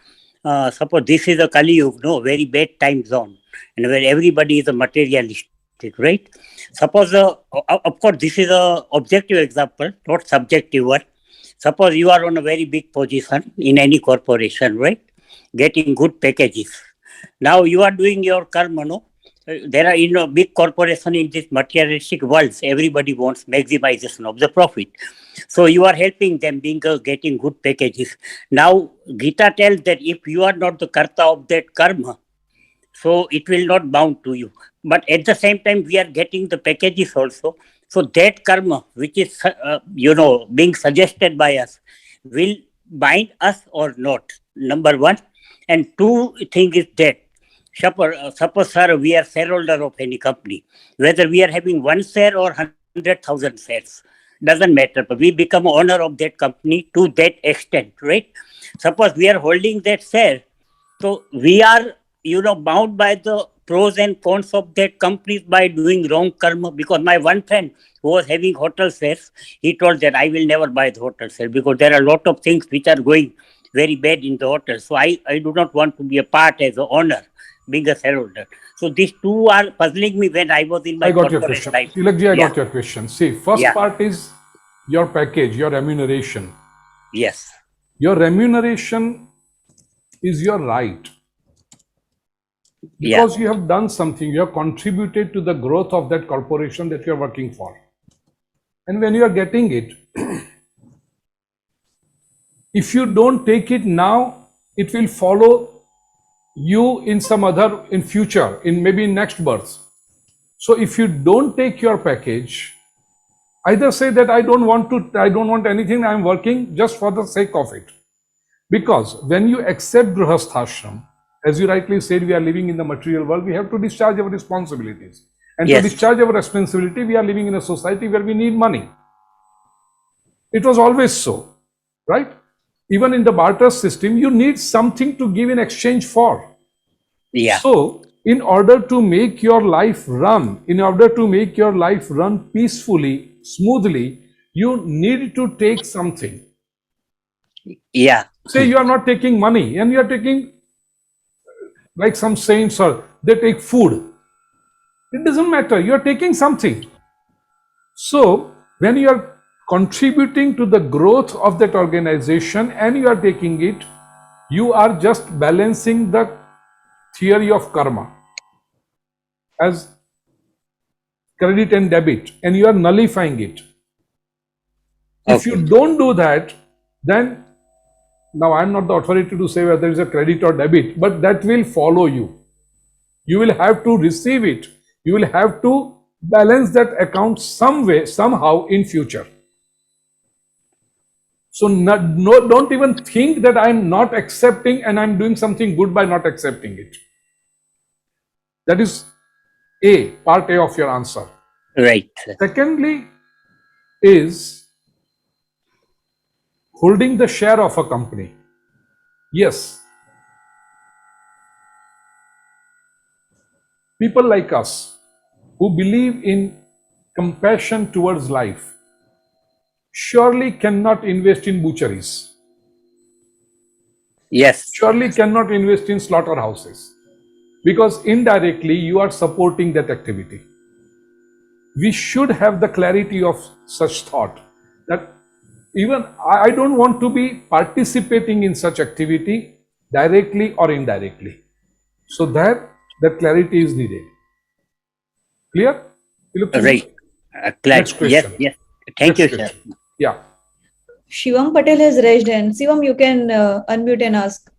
Suppose this is a Kali Yuga, no, very bad time zone, and where everybody is a materialistic, right? Suppose, of course, this is a objective example, not subjective one. Suppose you are on a very big position in any corporation, right? Getting good packages. Now you are doing your karma, no? There are, big corporation in this materialistic world. Everybody wants maximization of the profit. So you are helping them getting good packages. Now Gita tells that if you are not the karta of that karma, so it will not bound to you. But at the same time, we are getting the packages also. So that karma, which is, being suggested by us, will bind us or not, number one. And two thing is that, suppose, sir, we are shareholder of any company, whether we are having one share or 100,000 shares, doesn't matter, but we become owner of that company to that extent, right? Suppose we are holding that share, so we are, bound by the pros and cons of that company by doing wrong karma. Because my one friend who was having hotel shares, he told that I will never buy the hotel share because there are a lot of things which are going very bad in the hotel. So I do not want to be a part as an owner, being a shareholder. So these two are puzzling me when I was in my I got your corporate question. life. Tilakji, I got your question. See, first Yeah. part is your package, your remuneration. Yes. Your remuneration is your right. Yeah. Because you have done something, you have contributed to the growth of that corporation that you are working for. And when you are getting it, if you don't take it now, it will follow you in in future, maybe in next birth. So if you don't take your package, either say that I don't want anything, I am working just for the sake of it. Because when you accept Grihasthashram, as you rightly said, we are living in the material world, we have to discharge our responsibilities. And Yes. to discharge our responsibility, we are living in a society where we need money. It was always so, right? Even in the barter system, you need something to give in exchange for. Yeah. So, in order to make your life run, peacefully, smoothly, you need to take something. Yeah. Say you are not taking money and you are taking, like some saints they take food. It doesn't matter, you are taking something. So, when you are contributing to the growth of that organization and you are taking it, you are just balancing the theory of karma as credit and debit, and you are nullifying it. If you don't do that, then, now I am not the authority to say whether there is a credit or debit, but that will follow you. You will have to receive it. You will have to balance that account some way, somehow in future. So don't even think that I am not accepting and I am doing something good by not accepting it. That is part A of your answer. Right. Secondly is holding the share of a company. Yes. people like us who believe in compassion towards life surely cannot invest in butcheries, Yes. surely cannot invest in slaughterhouses, because indirectly you are supporting that activity. We should have the clarity of such thought that even I don't want to be participating in such activity directly or indirectly. So that clarity is needed. Clear? Right. Next question. Yes. Thank you, sir. Question. Yeah. Shivam Patel has raised hand. Shivam, you can unmute and ask.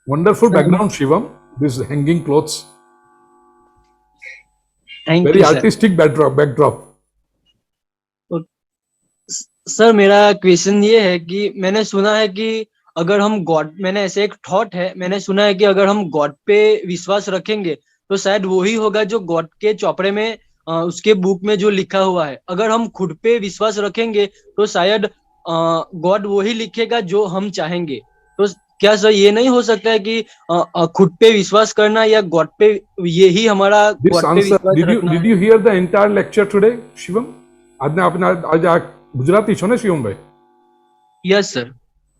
Wonderful background, Shivam. These hanging clothes. Thank Very you sir. artistic backdrop. Sir मेरा question ये है कि मैंने सुना है कि अगर हम गॉड, मैंने ऐसे एक थॉट है, मैंने सुना है कि अगर हम गॉड पे विश्वास रखेंगे तो शायद वही होगा जो गॉड के चौपड़े में उसके बुक में जो लिखा हुआ है. अगर हम खुद पे विश्वास रखेंगे तो शायद गॉड वही लिखेगा जो हम चाहेंगे. तो क्या सर ये नहीं हो सकता है कि खुद पे विश्वास करना या गॉड पे, यही हमारा This गॉड पे answer, विश्वास रखना did है? you hear the entire lecture today, Shivam? आज ગુજરાતી છો ને શિવમભાઈ? Yes sir.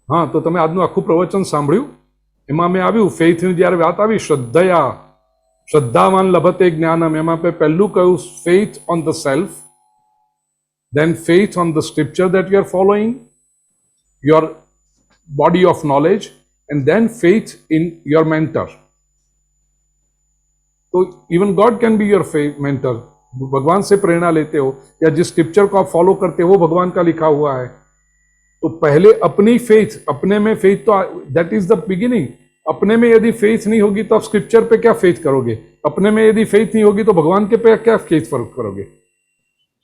હા, તો તમે આજનું આખું પ્રવચન સાંભળ્યું? એમાં મેં આવ્યું ફેથની જ્યારે વાત આવી, શ્રદ્ધાવાન લભતે જ્ઞાનમ, એમાં પહેલું કહ્યું faith on the self, then faith on the scripture that you are following, your body of knowledge, and then faith in your mentor. तो even God can be your mentor. भगवान से प्रेरणा लेते हो या जिस स्क्रिप्चर को आप फॉलो करते हो वो भगवान का लिखा हुआ है. तो पहले अपनी फेथ, अपने में फेथ, तो दैट इज द बिगिनिंग. अपने में यदि फेथ नहीं होगी तो आप स्क्रिप्चर पे क्या फेथ करोगे? अपने में यदि फेथ नहीं होगी तो भगवान के पे क्या फेथ करोगे?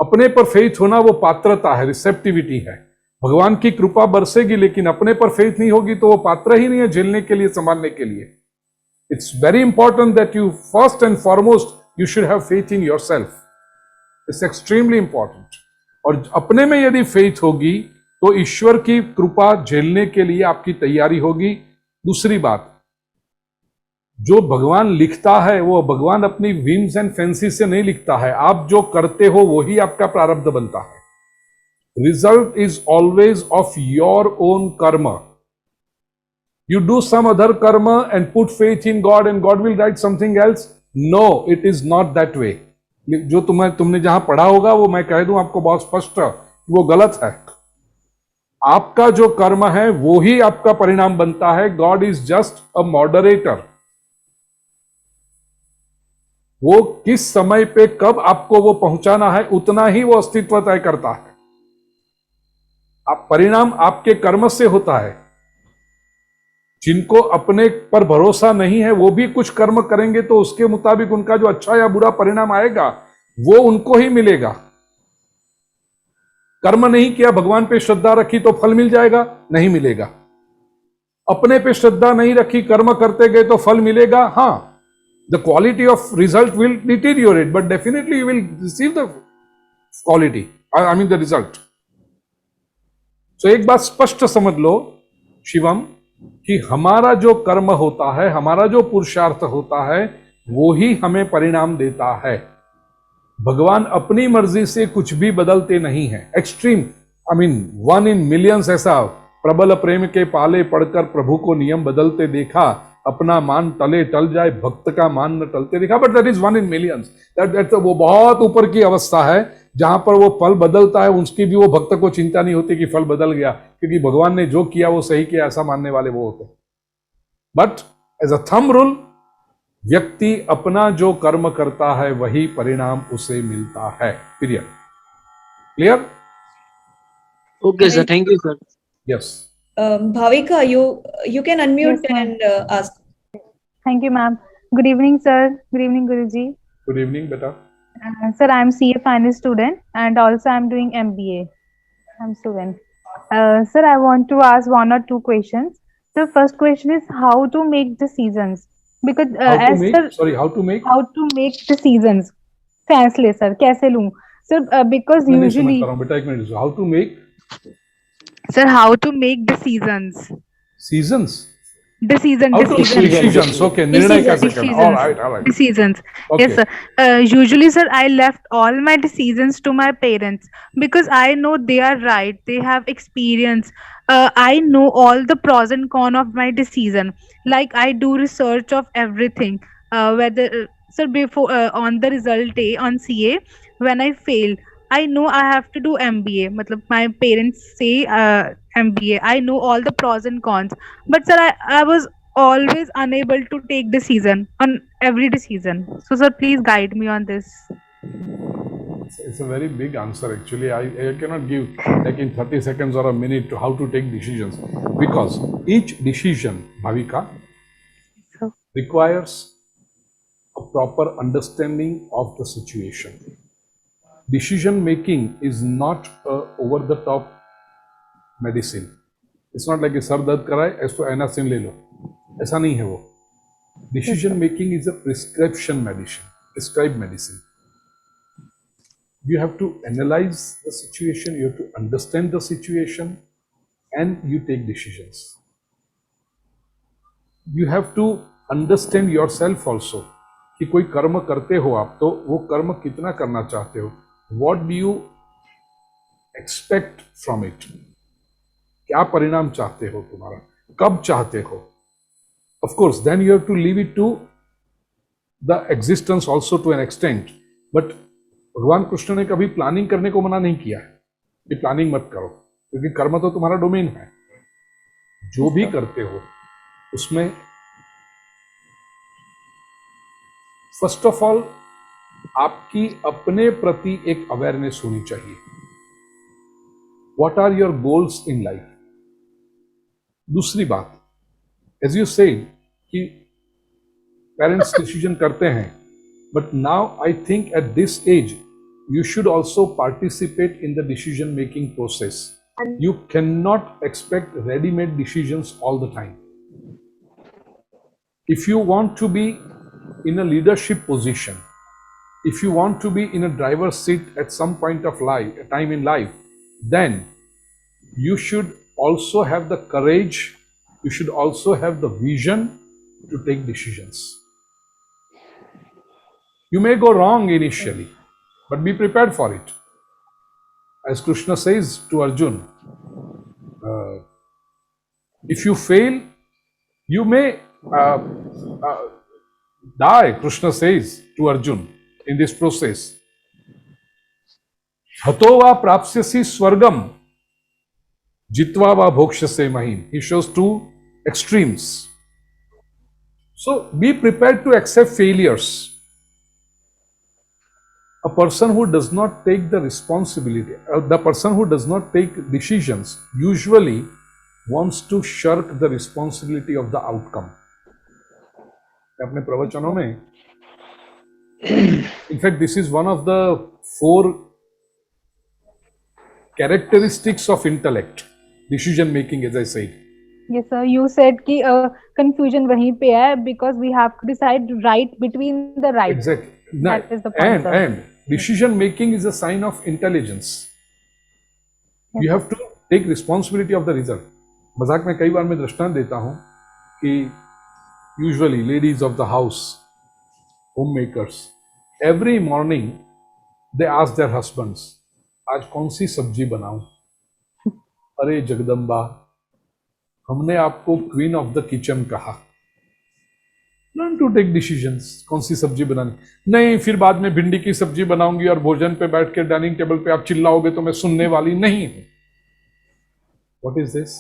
अपने पर फेथ होना वो पात्रता है, रिसेप्टिविटी है. भगवान की कृपा बरसेगी, लेकिन अपने पर फेथ नहीं होगी तो वो पात्र ही नहीं है झेलने के लिए, संभालने के लिए. It's very important that you first and foremost you should have faith in yourself. It's extremely important. और अपने में यदि faith होगी तो ईश्वर की कृपा झेलने के लिए आपकी तैयारी होगी. दूसरी बात, जो भगवान लिखता है वो भगवान अपनी whims and fancy से नहीं लिखता है. आप जो करते हो वही आपका प्रारब्ध बनता है. Result is always of your own karma. You do some other karma and put faith in God and God will write something else. No, it is not that way. जो तुमने जहां पढ़ा होगा वो मैं कह दूं आपको बहुत स्पष्ट, वो गलत है. आपका जो कर्म है वो ही आपका परिणाम बनता है. God is just a moderator. वो किस समय पे कब आपको वो पहुंचाना है उतना ही वो अस्तित्व तय करता है. आप परिणाम आपके कर्म से होता है. जिनको अपने पर भरोसा नहीं है वो भी कुछ कर्म करेंगे तो उसके मुताबिक उनका जो अच्छा या बुरा परिणाम आएगा वो उनको ही मिलेगा. कर्म नहीं किया, भगवान पे श्रद्धा रखी तो फल मिल जाएगा? नहीं मिलेगा. अपने पे श्रद्धा नहीं रखी, कर्म करते गए तो फल मिलेगा. हाँ, the quality of result will deteriorate, but definitely you will receive the quality, I mean the result. तो एक बात स्पष्ट समझ लो शिवम, कि हमारा जो कर्म होता है, हमारा जो पुरुषार्थ होता है, वो ही हमें परिणाम देता है. भगवान अपनी मर्जी से कुछ भी बदलते नहीं है. Extreme, I mean 1 in millions ऐसा प्रबल प्रेम के पाले पढ़कर प्रभु को नियम बदलते देखा, अपना मान टले टल जाए, भक्त का मान न टलते देखा. But that is 1 in millions. That वो बहुत ऊपर की अवस्था है जहां पर वो फल बदलता है. उसकी भी वो भक्त को चिंता नहीं होती कि फल बदल गया, क्योंकि भगवान ने जो किया वो सही किया, ऐसा मानने वाले वो होते. But as a thumb rule, व्यक्ति अपना जो कर्म करता है वही परिणाम उसे मिलता है. Period. Clear? Okay sir, thank you sir. Yes. Bhavika, you can unmute Yes, ma'am. and ask. Thank you, ma'am. Good evening, sir. Good evening, Guruji. Good evening बेटा. Sir, I'm CA finance student and also I'm doing MBA. I'm student. Sir, I want to ask 1 or 2 questions. The first question is how to make the seasons, because How to as make? sir, Sorry, how to make? how to make the seasons. फैसले sir कैसे लूं sir, because मैं नहीं usually समझ पा रहा हूं बेटा, एक minute. How to make sir, how to make the seasons. seasons? Decision, How to take decision. decisions. Okay, निर्णय कैसे करना? All right, all right. Decisions. Okay. Yes, sir. Usually, sir, I left all my decisions to my parents because I know they are right. They have experience. I know all the pros and cons of my decision. Like I do research of everything. Whether, sir, before on the result day on CA, when I fail, I know I have to do MBA. मतलब my parents say MBA. I know all the pros and cons. But sir, I was always unable to take decision on every decision. So sir, please guide me on this. It's a very big answer actually. I cannot give like in 30 seconds or a minute to how to take decisions, because each decision, Bhavika, So requires a proper understanding of the situation. Decision making is not a over the top medicine. It's not like sir दर्द कराए ऐसो Anacin ले लो, ऐसा नहीं है वो. Decision making is a prescription medicine, prescribed medicine. You have to analyze the situation, you have to understand the situation, and you take decisions. You have to understand yourself also. कि कोई कर्म करते हो आप तो वो कर्म कितना करना चाहते हो, what do you expect from it, क्या परिणाम चाहते हो तुम्हारा, कब चाहते हो. Of course, then you have to leave it to the existence also to an extent. But भगवान कृष्ण ने कभी प्लानिंग करने को मना नहीं किया है कि प्लानिंग मत करो, क्योंकि कर्म तो तुम्हारा डोमेन है. जो भी करते हो उसमें फर्स्ट ऑफ ऑल आपकी अपने प्रति एक अवेयरनेस होनी चाहिए. What are your goals in life. दूसरी बात, एज यू से कि पेरेंट्स डिसीजन करते हैं, but now I think at this age you should also participate in the decision making process. You cannot expect ready-made decisions all the time. If you want to be in a leadership position, if you want to be in a driver's seat at some point of life, a time in life, then you should also have the courage, you should also have the vision to take decisions. You may go wrong initially, but be prepared for it. As Krishna says to Arjun, if you fail, you may die, Krishna says to Arjun in this process. Hato va prapsyasi swargam, jitva va bhokshase mahim. He shows two extremes. So be prepared to accept failures. A person who does not take the responsibility, the person who does not take decisions usually wants to shirk the responsibility of the outcome. अपने प्रवचनों में, in fact, this is one of the 4 characteristics of intellect, decision making, as I said. yes sir, you said कि confusion वहीं पे है because we have to decide right between the right. Exactly. That is the point, sir. And decision making is a sign of intelligence. You have to take responsibility of the result. मजाक में कई बार मैं दृष्टांत देता हूं कि usually ladies of the house, homemakers, every morning they ask their husbands, आज कौन सी सब्जी बनाऊं. अरे जगदम्बा, हमने आपको क्वीन ऑफ द किचन कहा. Learn to take decisions. कौन सी सब्जी बनानी. नहीं, फिर बाद में भिंडी की सब्जी बनाऊंगी और भोजन पे बैठ के डाइनिंग टेबल पे आप चिल्लाओगे तो मैं सुनने वाली नहीं हूं. What is this?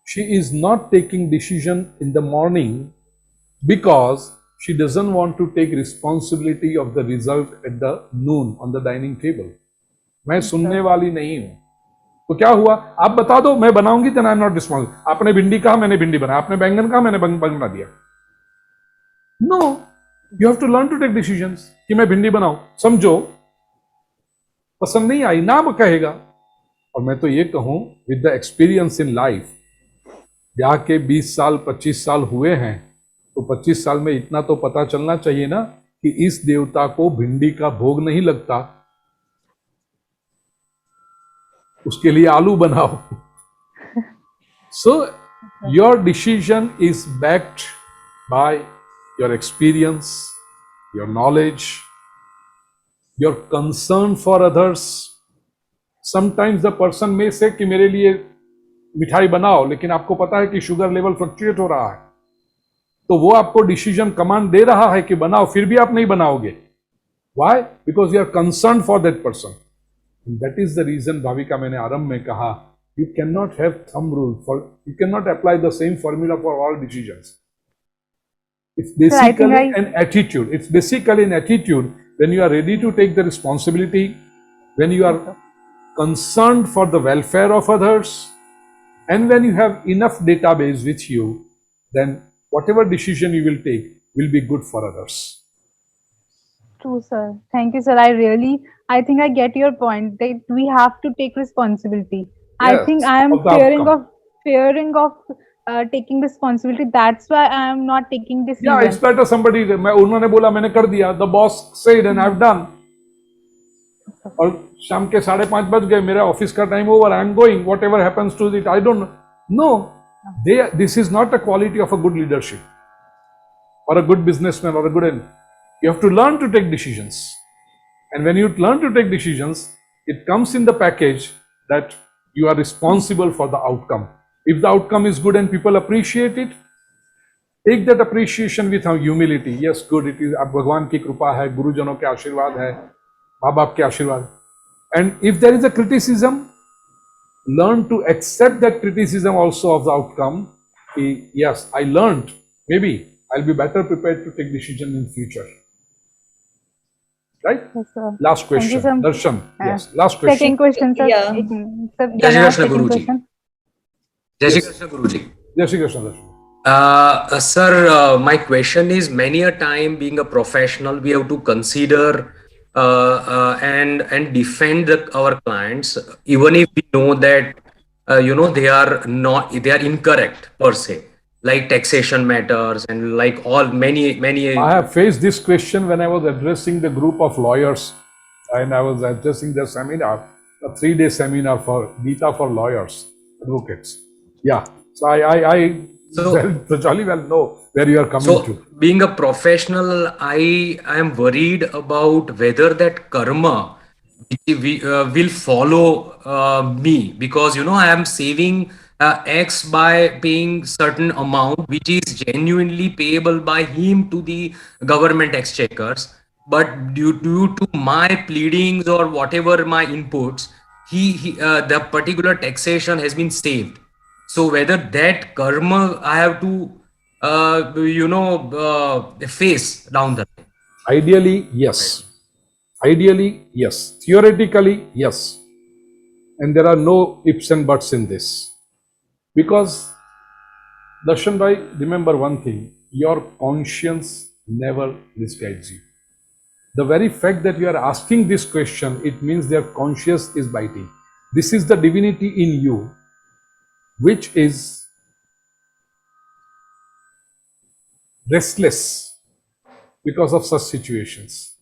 She is not taking decision in the morning because she doesn't want to take responsibility of the result at the noon on the dining table. मैं सुनने वाली नहीं हूं. तो क्या हुआ, आप बता दो, मैं बनाऊंगी, then I am not responsible. आपने भिंडी कहा, मैंने भिंडी बनाया. आपने बैंगन कहा, मैंने बैंगन बना दिया. No, you have to learn to take decisions. कि मैं भिंडी बनाऊं, समझो पसंद नहीं आई ना कहेगा. और मैं तो ये कहूं, with the experience in life, ब्याह के 20 साल 25 साल हुए हैं, तो 25 साल में इतना तो पता चलना चाहिए ना कि इस देवता को भिंडी का भोग नहीं लगता, उसके लिए आलू बनाओ. So Your decision is backed by your experience, your knowledge, your concern for others. Sometimes the person may say कि मेरे लिए मिठाई बनाओ, लेकिन आपको पता है कि शुगर लेवल फ्लक्चुएट हो रहा है, तो वो आपको डिसीजन कमांड दे रहा है कि बनाओ, फिर भी आप नहीं बनाओगे. Why? Because you are concerned for that person. And that is the reason, Bhavika, मैंने आरंभ में कहा, you cannot have thumb rule for, you cannot apply the same formula for all decisions. It's basically an attitude. It's basically an attitude when you are ready to take the responsibility, when you are concerned for the welfare of others, and when you have enough database with you, then whatever decision you will take will be good for others. True, sir. Thank you, sir. I think I get your point that we have to take responsibility. I Yes, think I am of the outcome. fearing of taking responsibility. That's why I am not taking decision. Yeah, it's better somebody, उन्होंने बोला मैंने कर दिया, the boss said and I've done. और शाम के 5:30 बज गए, मेरा ऑफिस का time over, I am going, whatever happens to it, I don't know. No, this is not a quality of a good leadership or a good businessman or a good. You have to learn to take decisions. And when you learn to take decisions, it comes in the package that you are responsible for the outcome. If the outcome is good and people appreciate it, take that appreciation with humility. Yes, good, it is Bhagwan ki krupa hai, Gurujanon ke आशीर्वाद hai, माँ बाप के आशीर्वाद. And if there is a criticism, learn to accept that criticism also of the outcome. Yes, I learned. Maybe I'll be better prepared to take decision in future. Right? Yes, sir. Last question. Thank you, sir. Darshan. Yes. Last question. Second question, sir. Yeah. Sir, Jai Shri can I ask Krishna, second Guruji. question? Jai Shri Yes. Krishna, Guruji. Jai Shri Krishna, Darshan. Sir, my question is, many a time being a professional, we have to consider and defend our clients, even if we know that they are incorrect per se, like taxation matters and like many. I have faced this question when I was addressing the group of lawyers, and I was addressing the seminar, a 3-day seminar for Gita for lawyers, advocates. Yeah. So I jolly well know where you are coming to. Being a professional, I am worried about whether that karma will follow me, because I am saving X by paying certain amount which is genuinely payable by him to the government exchequers, but due to my pleadings or whatever my inputs, the particular taxation has been saved. So whether that karma I have to face down the line. Ideally, yes. Ideally, yes. Theoretically, yes. And there are no ifs and buts in this. Because, Darshan Bhai, remember one thing, your conscience never misguides you. The very fact that you are asking this question, it means their conscience is biting. This is the divinity in you, which is restless because of such situations.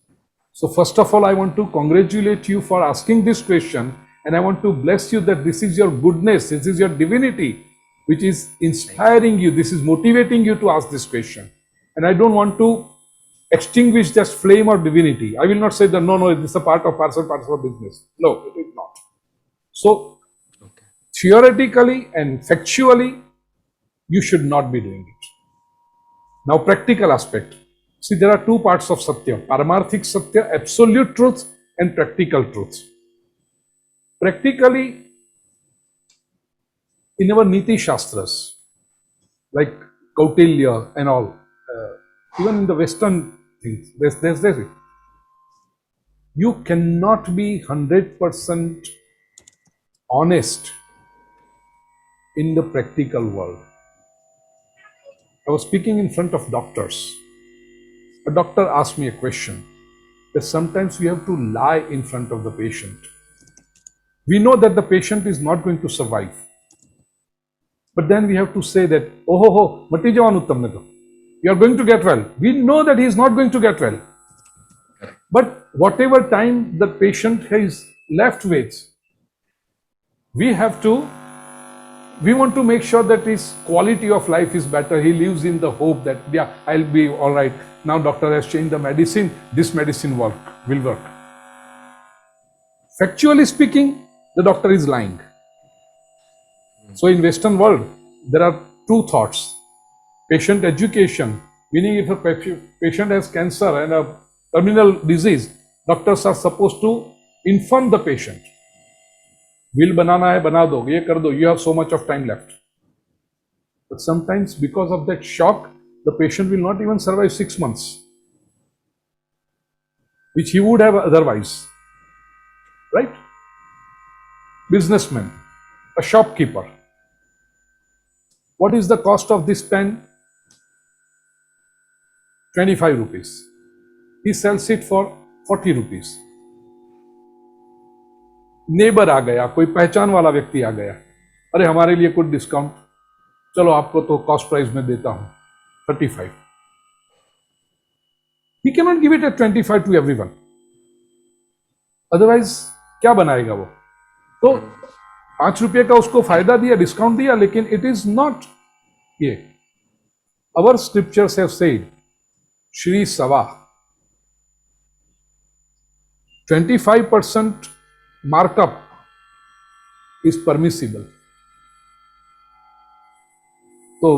So first of all, I want to congratulate you for asking this question, and I want to bless you that this is your goodness, this is your divinity, which is inspiring you, this is motivating you to ask this question. And I don't want to extinguish that flame of divinity. I will not say that, no, this is a part of parcel of business. No, it is not. So, theoretically and factually, you should not be doing it. Now, practical aspect. See, there are two parts of Satya. Paramarthik Satya, absolute truth, and practical truth. Practically, in our Niti Shastras, like Kautilya and all, even in the Western things, there's it. You cannot be 100% honest in the practical world. I was speaking in front of doctors. A doctor asked me a question that sometimes we have to lie in front of the patient. We know that the patient is not going to survive. But then we have to say that, mati jawan uttam ne to. You are going to get well. We know that he is not going to get well. But whatever time the patient is left with, we have to we want to make sure that his quality of life is better. He lives in the hope that, yeah, I'll be all right. Now doctor has changed the medicine. This medicine will work. Factually speaking, the doctor is lying. So in Western world, there are two thoughts. Patient education, meaning if a patient has cancer and a terminal disease, doctors are supposed to inform the patient. Will banana hai, bana do, ye kar do, you have so much of time left. But sometimes because of that shock, the patient will not even survive 6 months, which he would have otherwise. Right? Businessman, a shopkeeper. What is the cost of this pen? 25 rupees. He sells it for 40 rupees. Neighbour आ गया, कोई पहचान वाला व्यक्ति आ गया, अरे हमारे लिए कुछ डिस्काउंट, चलो आपको तो कॉस्ट प्राइस में देता हूं 35. He cannot give it at 25 to everyone. Otherwise क्या बनाएगा वो? तो 5 रुपये का उसको फायदा दिया, डिस्काउंट दिया, लेकिन इट इज नॉट ये. Our scriptures have said, Shri Sava, 25% markup is permissible. તો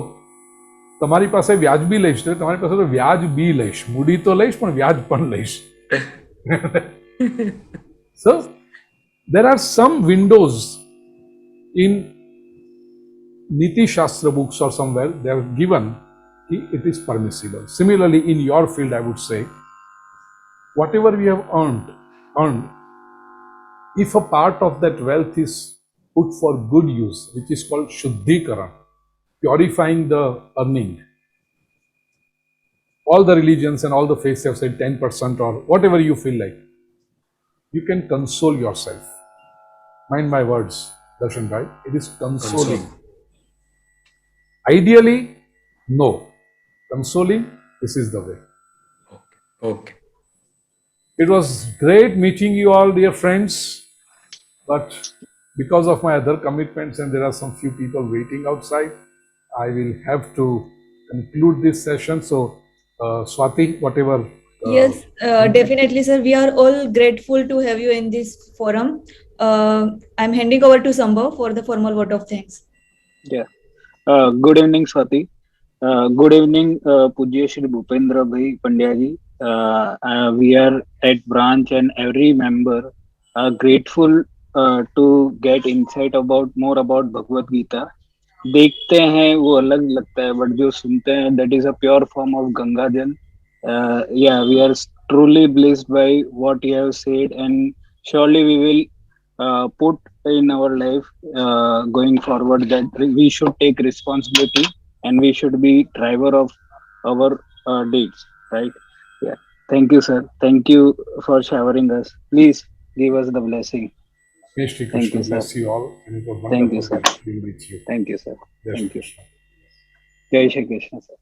તમારી પાસે વ્યાજ બી લઈશ, તો તમારી પાસે તો વ્યાજ બી લઈશ, મૂડી તો લઈશ પણ વ્યાજ પણ લઈશ. So there are some windows in Niti Shastra books or somewhere they are given, it is permissible. Similarly, in your field, I would say, whatever we have earned, if a part of that wealth is put for good use, which is called Shuddhikaran, purifying the earning. All the religions and all the faiths have said 10% or whatever you feel like. You can console yourself. Mind my words, Darshan Bhai, it is consoling. Ideally, no. Consoling, this is the way. Okay. It was great meeting you all, dear friends, but because of my other commitments and there are some few people waiting outside, I will have to conclude this session. So, Swati, whatever. Yes, definitely, sir. We are all grateful to have you in this forum. I'm handing over to Sambhav for the formal vote of thanks. Yeah. Good evening, Swati. Good evening, Pujyashree Bhupendrabhai Pandya ji. We are at branch and every member are grateful to get insight about more about Bhagavad Geeta. देखते हैं वो अलग लगता है, but जो सुनते हैं that is a pure form of Ganga Jal. Yeah, we are truly blessed by what you have said, and surely we will put in our life going forward that we should take responsibility and we should be driver of our deeds, right? Yeah. Thank you, sir. Thank you for showering us. Please give us the blessing. May Shri Thank Krishna you, sir. bless you all, and it was Thank you, wonderful sir. being with you. Thank you, sir. Jai Shri Thank you. Krishna. Jai Shri Krishna, sir.